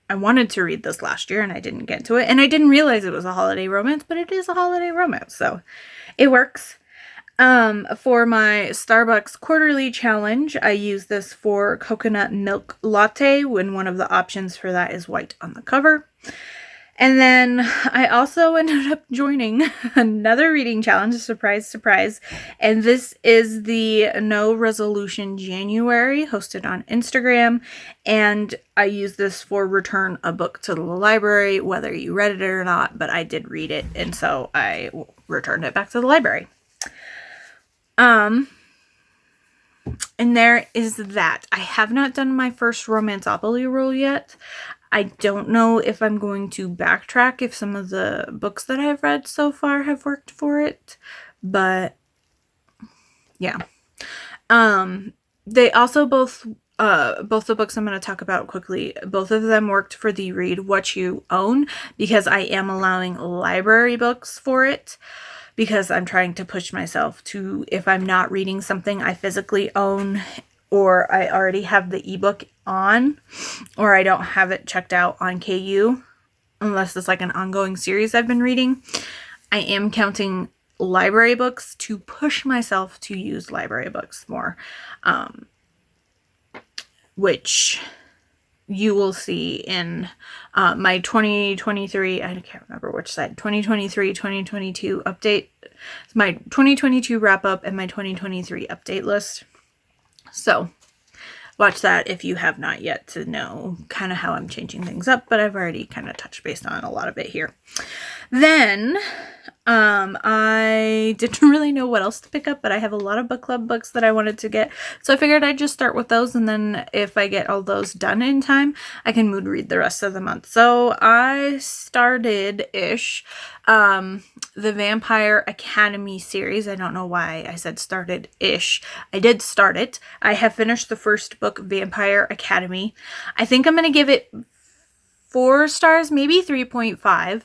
I wanted to read this last year, and I didn't get to it, and I didn't realize it was a holiday romance, but it is a holiday romance, so it works. For my Starbucks quarterly challenge, I use this for coconut milk latte when one of the options for that is white on the cover. And then I also ended up joining another reading challenge, surprise, surprise. And this is the No Resolution January, hosted on Instagram. And I use this for return a book to the library, whether you read it or not, but I did read it. And so I returned it back to the library. And there is that. I have not done my first Romanceopoly rule yet. I don't know if I'm going to backtrack if some of the books that I've read so far have worked for it, but yeah. They also both the books I'm going to talk about quickly, both of them worked for the Read What You Own, because I am allowing library books for it, because I'm trying to push myself to, if I'm not reading something I physically own, or I already have the ebook on, or I don't have it checked out on KU, unless it's like an ongoing series I've been reading, I am counting library books to push myself to use library books more, which you will see in my 2023, I can't remember which side, 2023, 2022 update, my 2022 wrap up and my 2023 update list. So watch that if you have not yet, to know kind of how I'm changing things up, but I've already kind of touched base on a lot of it here. Then I didn't really know what else to pick up, but I have a lot of book club books that I wanted to get, so I figured I'd just start with those, and then if I get all those done in time, I can mood read the rest of the month. So I started-ish the Vampire Academy series. I don't know why I said started-ish. I did start it. I have finished the first book, Vampire Academy. I think I'm going to give it 4 stars, maybe 3.5.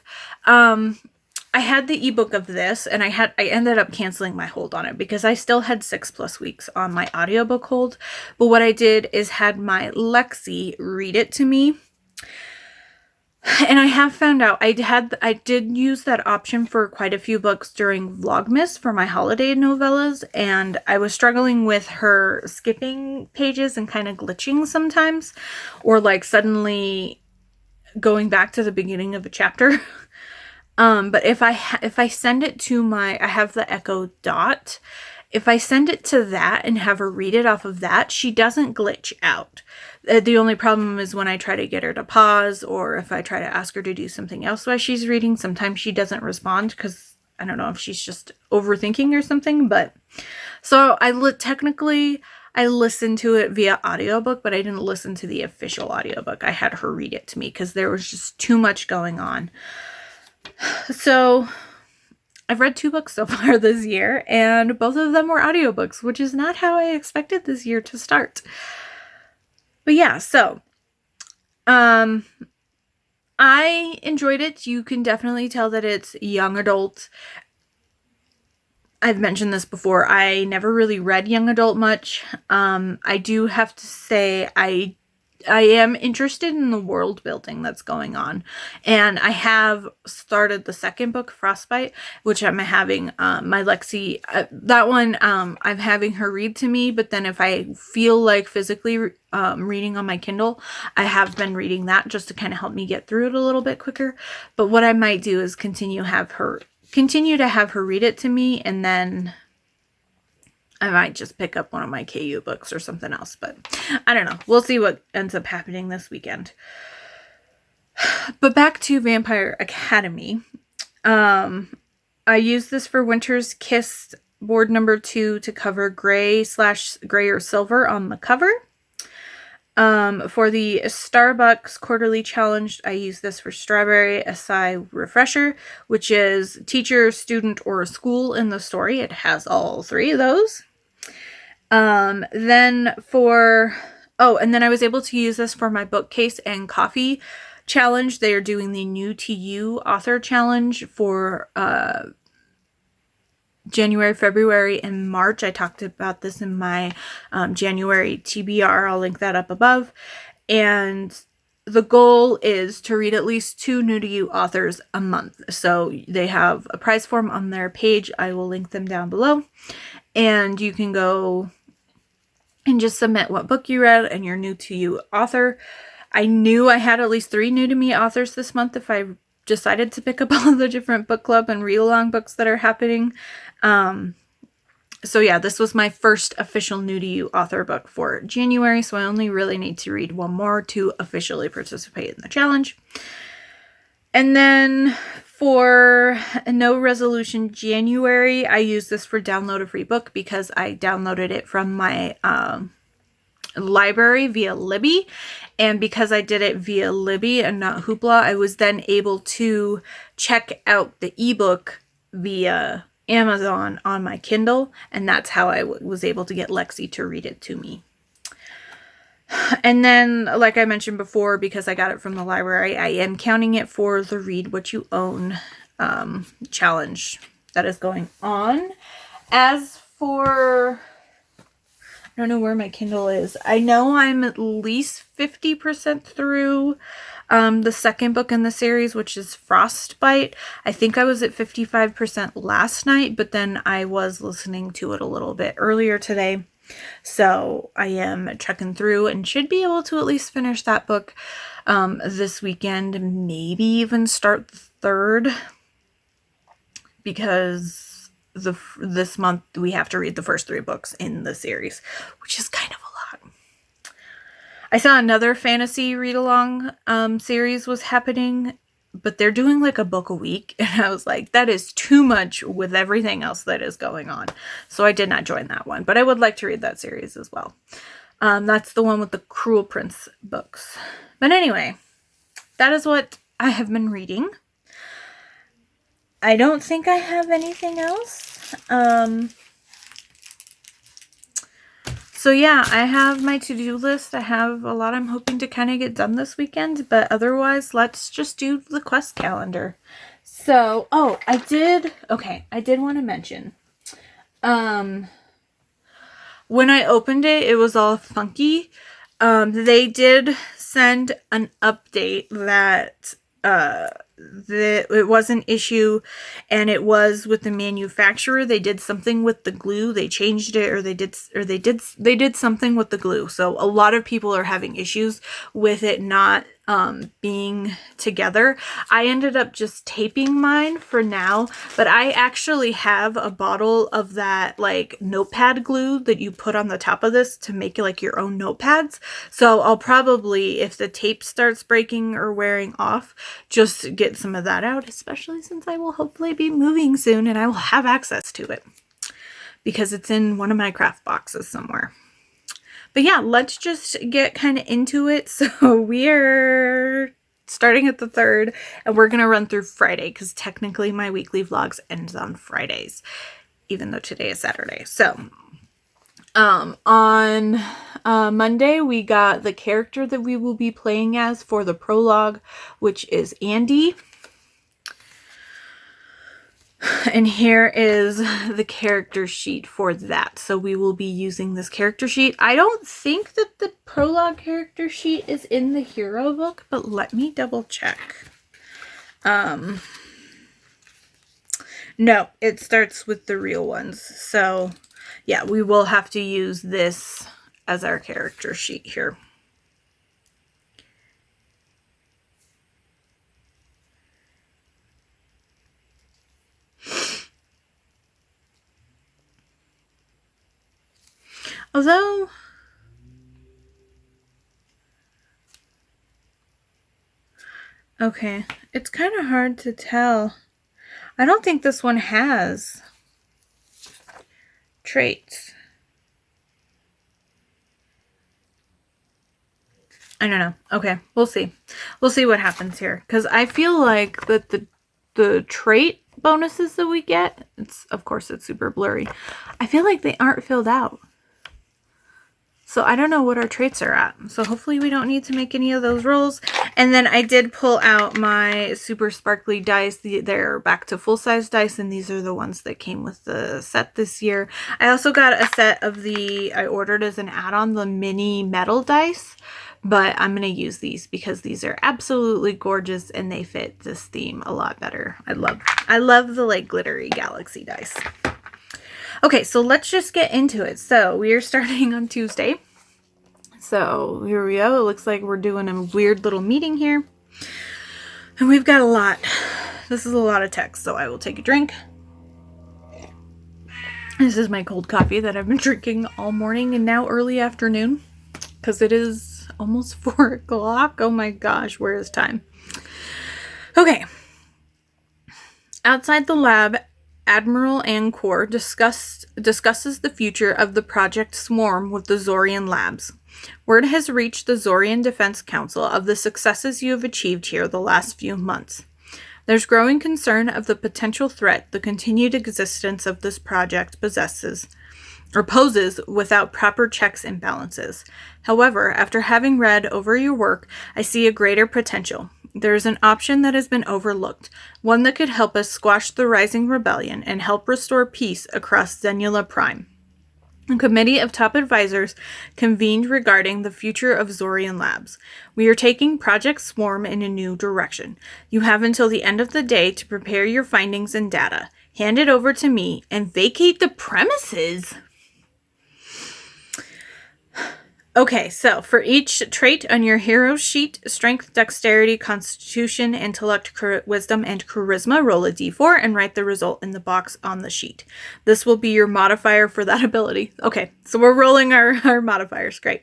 I had the ebook of this, and I ended up canceling my hold on it because I still had 6+ weeks on my audiobook hold. But what I did is had my Lexi read it to me. And I have found out I did use that option for quite a few books during Vlogmas for my holiday novellas, and I was struggling with her skipping pages and kind of glitching sometimes, or like suddenly going back to the beginning of a chapter. But if I send it to I have the Echo Dot. If I send it to that and have her read it off of that, she doesn't glitch out. The only problem is when I try to get her to pause, or if I try to ask her to do something else while she's reading, sometimes she doesn't respond because I don't know if she's just overthinking or something. But so technically I listened to it via audiobook, but I didn't listen to the official audiobook. I had her read it to me because there was just too much going on. So I've read 2 books so far this year, and both of them were audiobooks, which is not how I expected this year to start. But yeah, so I enjoyed it. You can definitely tell that it's young adult. I've mentioned this before. I never really read young adult much. I do have to say I am interested in the world building that's going on, and I have started the second book, Frostbite, which I'm having my Lexi, that one I'm having her read to me, but then if I feel like physically reading on my Kindle, I have been reading that just to kind of help me get through it a little bit quicker. But what I might do is continue to have her read it to me, and then I might just pick up one of my KU books or something else, but I don't know. We'll see what ends up happening this weekend. But back to Vampire Academy. I used this for Winter's Kiss board number 2 to cover gray or silver on the cover. For the Starbucks quarterly challenge, I use this for Strawberry Acai Refresher, which is teacher, student, or a school in the story. It has all 3 of those. And then I was able to use this for my bookcase and coffee challenge. They are doing the New to You author challenge for January, February, and March. I talked about this in my January TBR. I'll link that up above. And the goal is to read at least 2 new to you authors a month. So they have a prize form on their page. I will link them down below. And you can go and just submit what book you read and your new to you author. I knew I had at least 3 new to me authors this month if I decided to pick up all the different book club and read along books that are happening. So yeah, this was my first official new to you author book for January, so I only really need to read 1 more to officially participate in the challenge. And then for No Resolution January, I used this for download a free book because I downloaded it from my library via Libby, and because I did it via Libby and not Hoopla, I was then able to check out the ebook via Amazon on my Kindle, and that's how I was able to get Lexi to read it to me. And then, like I mentioned before, because I got it from the library, I am counting it for the Read What You Own challenge that is going on. As for, I don't know where my Kindle is. I know I'm at least 50% through the second book in the series, which is Frostbite. I think I was at 55% last night, but then I was listening to it a little bit earlier today. So I am checking through and should be able to at least finish that book this weekend, maybe even start the third, because this month we have to read the first 3 books in the series, which is kind of a lot. I saw another fantasy read-along series was happening, but they're doing like a book a week, and I was like, that is too much with everything else that is going on. So I did not join that one, but I would like to read that series as well. That's the one with the Cruel Prince books. But anyway, that is what I have been reading. I don't think I have anything else. So yeah, I have my to-do list. I have a lot I'm hoping to kind of get done this weekend, but otherwise, let's just do the quest calendar. So, I did want to mention, when I opened it, it was all funky. They did send an update that, it was an issue, and it was with the manufacturer. They did something with the glue. They changed it, or they did something with the glue. So a lot of people are having issues with it not being together. I ended up just taping mine for now, but I actually have a bottle of that like notepad glue that you put on the top of this to make like your own notepads. So I'll probably, if the tape starts breaking or wearing off, just get some of that out, especially since I will hopefully be moving soon and I will have access to it because it's in one of my craft boxes somewhere. But yeah, let's just get kind of into it. So we're starting at the 3rd, and we're going to run through Friday because technically my weekly vlogs ends on Fridays, even though today is Saturday. So on Monday, we got the character that we will be playing as for the prologue, which is Andy. And here is the character sheet for that. So we will be using this character sheet. I don't think that the prologue character sheet is in the hero book, but let me double check. No, it starts with the real ones. So yeah, we will have to use this as our character sheet here. Although, okay, it's kind of hard to tell. I don't think this one has traits. I don't know. Okay, we'll see. We'll see what happens here. Because I feel like that the trait bonuses that we get, of course it's super blurry. I feel like they aren't filled out. So I don't know what our traits are at. So hopefully we don't need to make any of those rolls. And then I did pull out my super sparkly dice. They're back to full-size dice, and these are the ones that came with the set this year. I also got a set of I ordered as an add-on, the mini metal dice. But I'm going to use these because these are absolutely gorgeous and they fit this theme a lot better. I love the like glittery galaxy dice. Okay, so let's just get into it. So we are starting on Tuesday. So here we go. It looks like we're doing a weird little meeting here. And we've got a lot. This is a lot of text, so I will take a drink. This is my cold coffee that I've been drinking all morning and now early afternoon. Because it is almost 4 o'clock. Oh my gosh, where is time? Okay. Outside the lab, Admiral Ancor discusses the future of the Project Swarm with the Zorian labs. Word has reached the Zorian Defense Council of the successes you have achieved here the last few months. There's growing concern of the potential threat the continued existence of this project poses without proper checks and balances. However, after having read over your work, I see a greater potential. There is an option that has been overlooked, one that could help us squash the rising rebellion and help restore peace across Zenula Prime. A committee of top advisors convened regarding the future of Zorian Labs. We are taking Project Swarm in a new direction. You have until the end of the day to prepare your findings and data, hand it over to me, and vacate the premises. Okay, so for each trait on your hero sheet, strength, dexterity, constitution, intellect, wisdom, and charisma, roll a d4 and write the result in the box on the sheet. This will be your modifier for that ability. Okay, so we're rolling our modifiers. Great.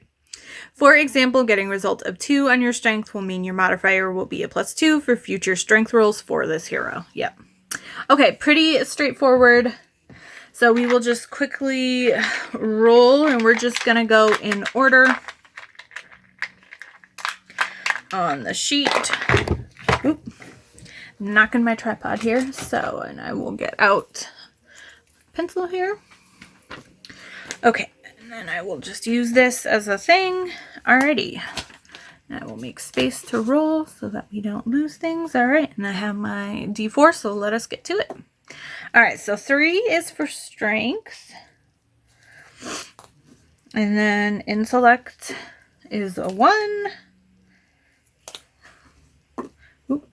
For example, getting a result of 2 on your strength will mean your modifier will be a +2 for future strength rolls for this hero. Yep. Okay, pretty straightforward. So we will just quickly roll, and we're just going to go in order on the sheet. Oop. Knocking my tripod here. So, and I will get out pencil here. Okay, and then I will just use this as a thing. Alrighty. And I will make space to roll so that we don't lose things. Alright, and I have my D4, so let us get to it. Alright, so 3 is for strength. And then intellect is a 1. Oop.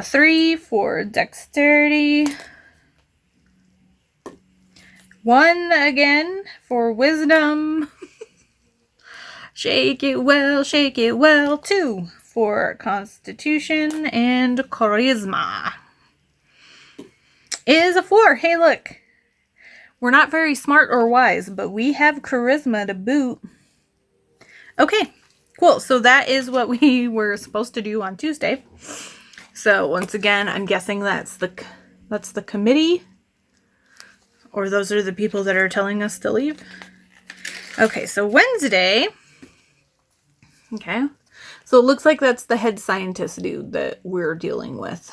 3 for dexterity. 1 again for wisdom. Shake it well, shake it well. 2 for constitution, and charisma is a 4. Hey, look. We're not very smart or wise, but we have charisma to boot. Okay, cool. So that is what we were supposed to do on Tuesday. So once again, I'm guessing that's the committee, or those are the people that are telling us to leave. Okay, so Wednesday. Okay, so it looks like that's the head scientist dude that we're dealing with.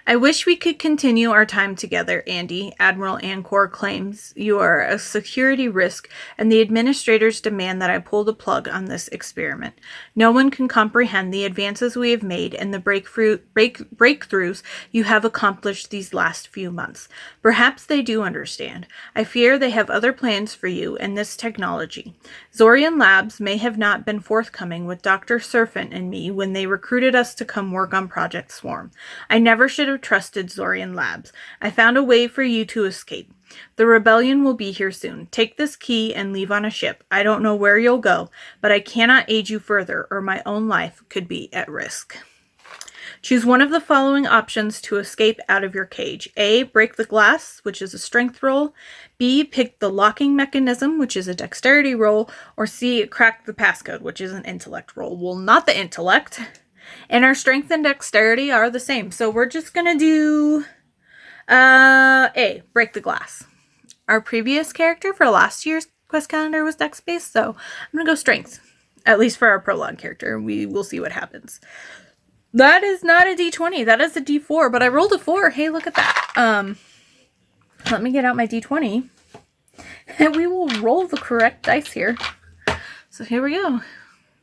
I wish we could continue our time together, Andy. Admiral Ancor claims you are a security risk, and the administrators demand that I pull the plug on this experiment. No one can comprehend the advances we have made and the breakthroughs you have accomplished these last few months. Perhaps they do understand. I fear they have other plans for you and this technology. Zorian Labs may have not been forthcoming with Dr. Serpent and me when they recruited us to come work on Project Swarm. I never should have trusted Zorian Labs. I found a way for you to escape. The rebellion will be here soon. Take this key and leave on a ship. I don't know where you'll go, but I cannot aid you further, or my own life could be at risk. Choose one of the following options to escape out of your cage. A, break the glass, which is a strength roll. B, pick the locking mechanism, which is a dexterity roll. Or C, crack the passcode, which is an intellect roll. Well, not the intellect. And our strength and dexterity are the same. So we're just going to do A, break the glass. Our previous character for last year's quest calendar was dex-based, so I'm going to go strength. At least for our prologue character. We will see what happens. That is not a d20. That is a d4, but I rolled a 4. Hey, look at that. let me get out my D20 and we will roll the correct dice here. So here we go.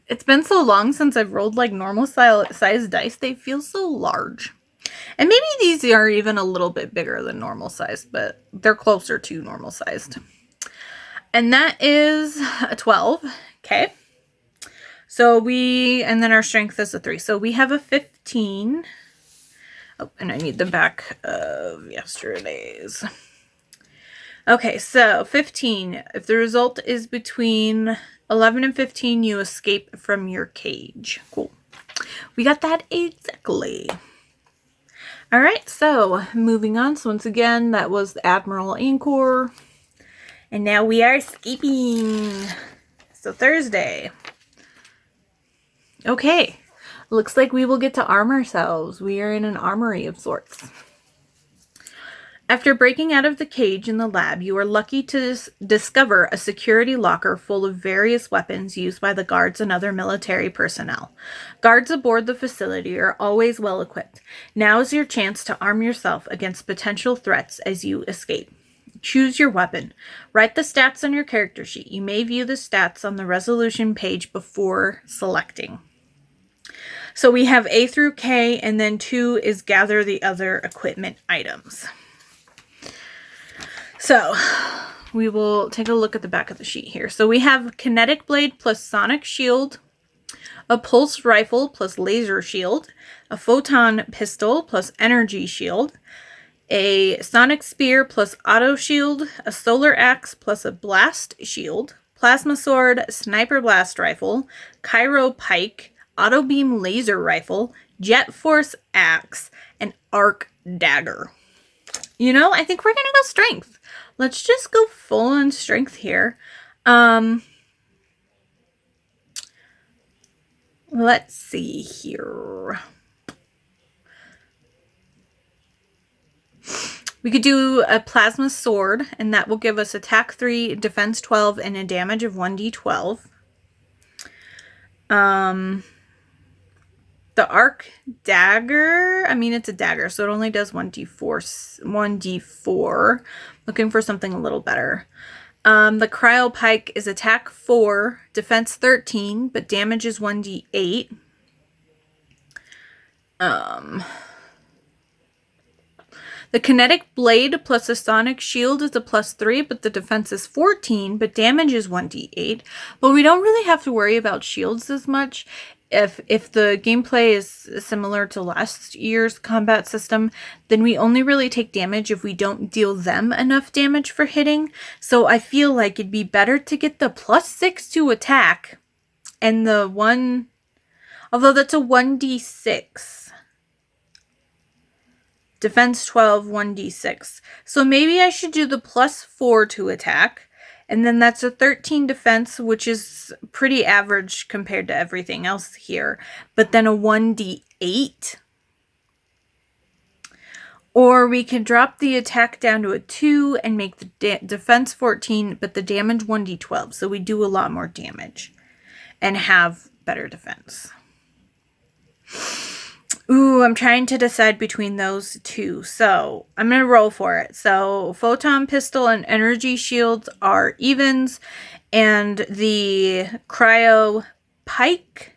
It's been so long since I've rolled like normal size dice. They feel so large. And maybe these are even a little bit bigger than normal size, but they're closer to normal sized. And that is a 12. Okay. So and then our strength is a 3. So we have a 15. Oh, and I need the back of yesterday's. Okay, so 15. If the result is between 11 and 15, you escape from your cage. Cool. We got that exactly. All right, so moving on. So once again, that was the Admiral Anchor. And now we are escaping. So Thursday. Okay. Looks like we will get to arm ourselves. We are in an armory of sorts. After breaking out of the cage in the lab, you are lucky to discover a security locker full of various weapons used by the guards and other military personnel. Guards aboard the facility are always well equipped. Now is your chance to arm yourself against potential threats as you escape. Choose your weapon. Write the stats on your character sheet. You may view the stats on the resolution page before selecting. So we have A through K, and then 2 is gather the other equipment items. So we will take a look at the back of the sheet here. So we have kinetic blade plus sonic shield, a pulse rifle plus laser shield, a photon pistol plus energy shield, a sonic spear plus auto shield, a solar axe plus a blast shield, plasma sword, sniper blast rifle, Cairo pike, auto beam laser rifle, jet force axe, and arc dagger. You know, I think we're going to go strength. Let's just go full on strength here. Let's see here. We could do a plasma sword, and that will give us attack 3, defense 12, and a damage of 1d12. The arc dagger, I mean, it's a dagger, so it only does 1d4. Looking for something a little better. The cryo pike is attack 4, defense 13, but damage is 1d8. The kinetic blade plus a sonic shield is a +3, but the defense is 14, but damage is 1d8. But we don't really have to worry about shields as much. If the gameplay is similar to last year's combat system, then we only really take damage if we don't deal them enough damage for hitting. So I feel like it'd be better to get the +6 to attack and the 1, although that's a 1d6. Defense 12, 1d6. So maybe I should do the +4 to attack. And then that's a 13 defense, which is pretty average compared to everything else here. But then a 1d8. Or we can drop the attack down to a 2 and make the defense 14, but the damage 1d12. So we do a lot more damage and have better defense. Ooh, I'm trying to decide between those two. So I'm going to roll for it. So photon pistol and energy shields are evens. And the cryo pike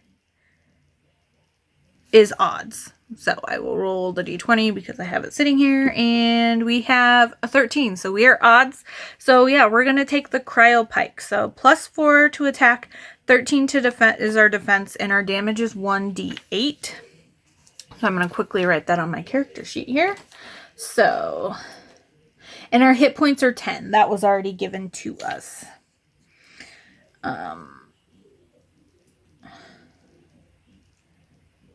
is odds. So I will roll the d20 because I have it sitting here. And we have a 13. So we are odds. So yeah, we're going to take the cryo pike. So +4 to attack. 13 to defense is our defense. And our damage is 1d8. So I'm going to quickly write that on my character sheet here. So, and our hit points are 10. That was already given to us.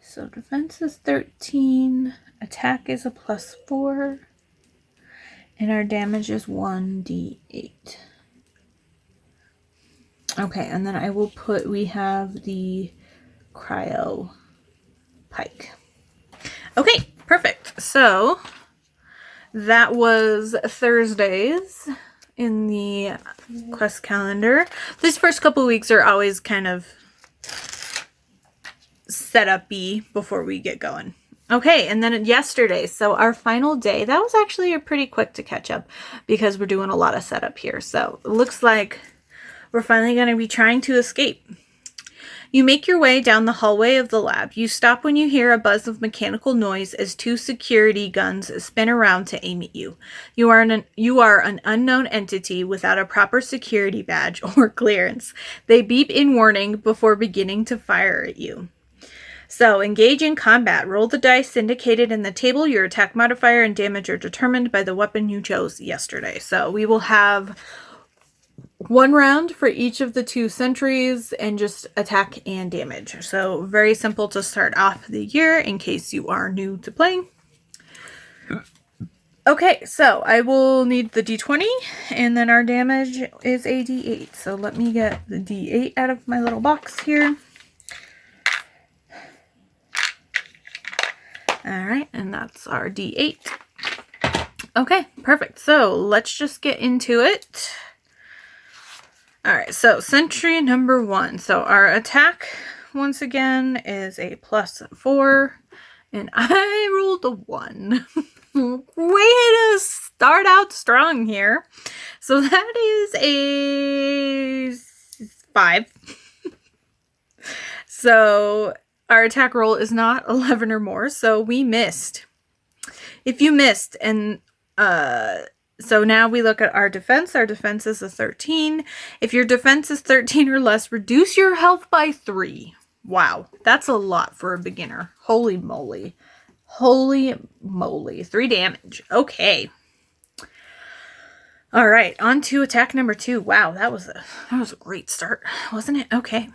So defense is 13. Attack is a +4. And our damage is 1d8. Okay, and then I will put, we have the cryo pike. Okay, perfect. So that was Thursdays in the quest calendar. These first couple weeks are always kind of set up-y before we get going. Okay, and then yesterday, so our final day, that was actually pretty quick to catch up because we're doing a lot of setup here. So it looks like we're finally going to be trying to escape. You make your way down the hallway of the lab. You stop when you hear a buzz of mechanical noise as 2 security guns spin around to aim at you. You are an unknown entity without a proper security badge or clearance. They beep in warning before beginning to fire at you. So, engage in combat. Roll the dice indicated in the table. Your attack modifier and damage are determined by the weapon you chose yesterday. So, we will have 1 round for each of the 2 sentries and just attack and damage. So very simple to start off the year in case you are new to playing. Okay, so I will need the d20 and then our damage is a d8. So let me get the d8 out of my little box here. All right, and that's our d8. Okay, perfect. So let's just get into it. All right, so sentry number 1. So our attack, once again, is a +4, and I rolled a 1. Way to start out strong here. So that is a 5. So our attack roll is not 11 or more, so we missed. If you missed, and so now we look at our defense. Our defense is a 13. If your defense is 13 or less, reduce your health by 3. Wow, that's a lot for a beginner. Holy moly. Holy moly. 3 damage. Okay. All right, on to attack number 2. Wow, that was a great start, wasn't it? Okay.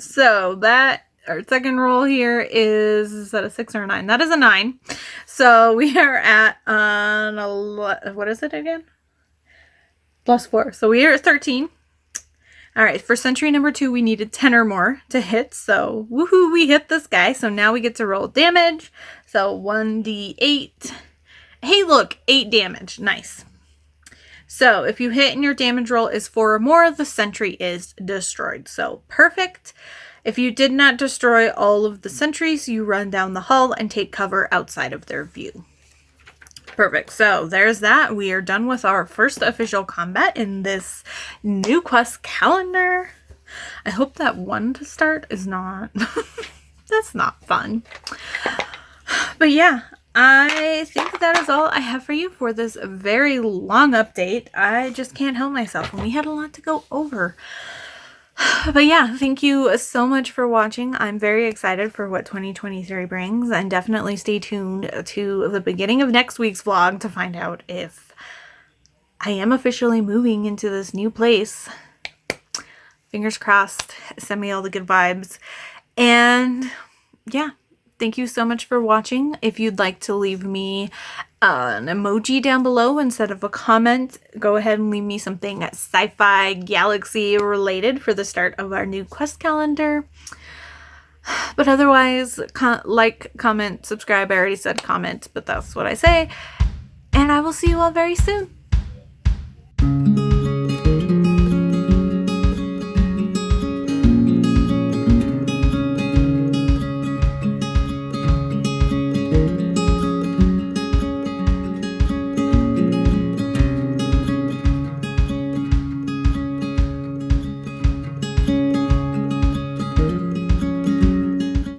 So that our second roll here is that a 6 or a 9? That is a 9. So we are at what is it again? +4. So we are at 13. All right, for sentry number 2, we needed 10 or more to hit. So woohoo, we hit this guy. So now we get to roll damage. So 1d8. Hey, look, 8 damage. Nice. So if you hit and your damage roll is 4 or more, the sentry is destroyed. So perfect. If you did not destroy all of the sentries, you run down the hall and take cover outside of their view. Perfect. So there's that. We are done with our first official combat in this new quest calendar. I hope that 1 to start is not... That's not fun. But yeah, I think that is all I have for you for this very long update. I just can't help myself, and we had a lot to go over. But yeah, thank you so much for watching. I'm very excited for what 2023 brings, and definitely stay tuned to the beginning of next week's vlog to find out if I am officially moving into this new place. Fingers crossed. Send me all the good vibes. And yeah, thank you so much for watching. If you'd like to leave me an emoji down below instead of a comment, go ahead and leave me something sci-fi galaxy related for the start of our new quest calendar. But otherwise, like, comment, subscribe. I already said comment, but that's what I say. And I will see you all very soon.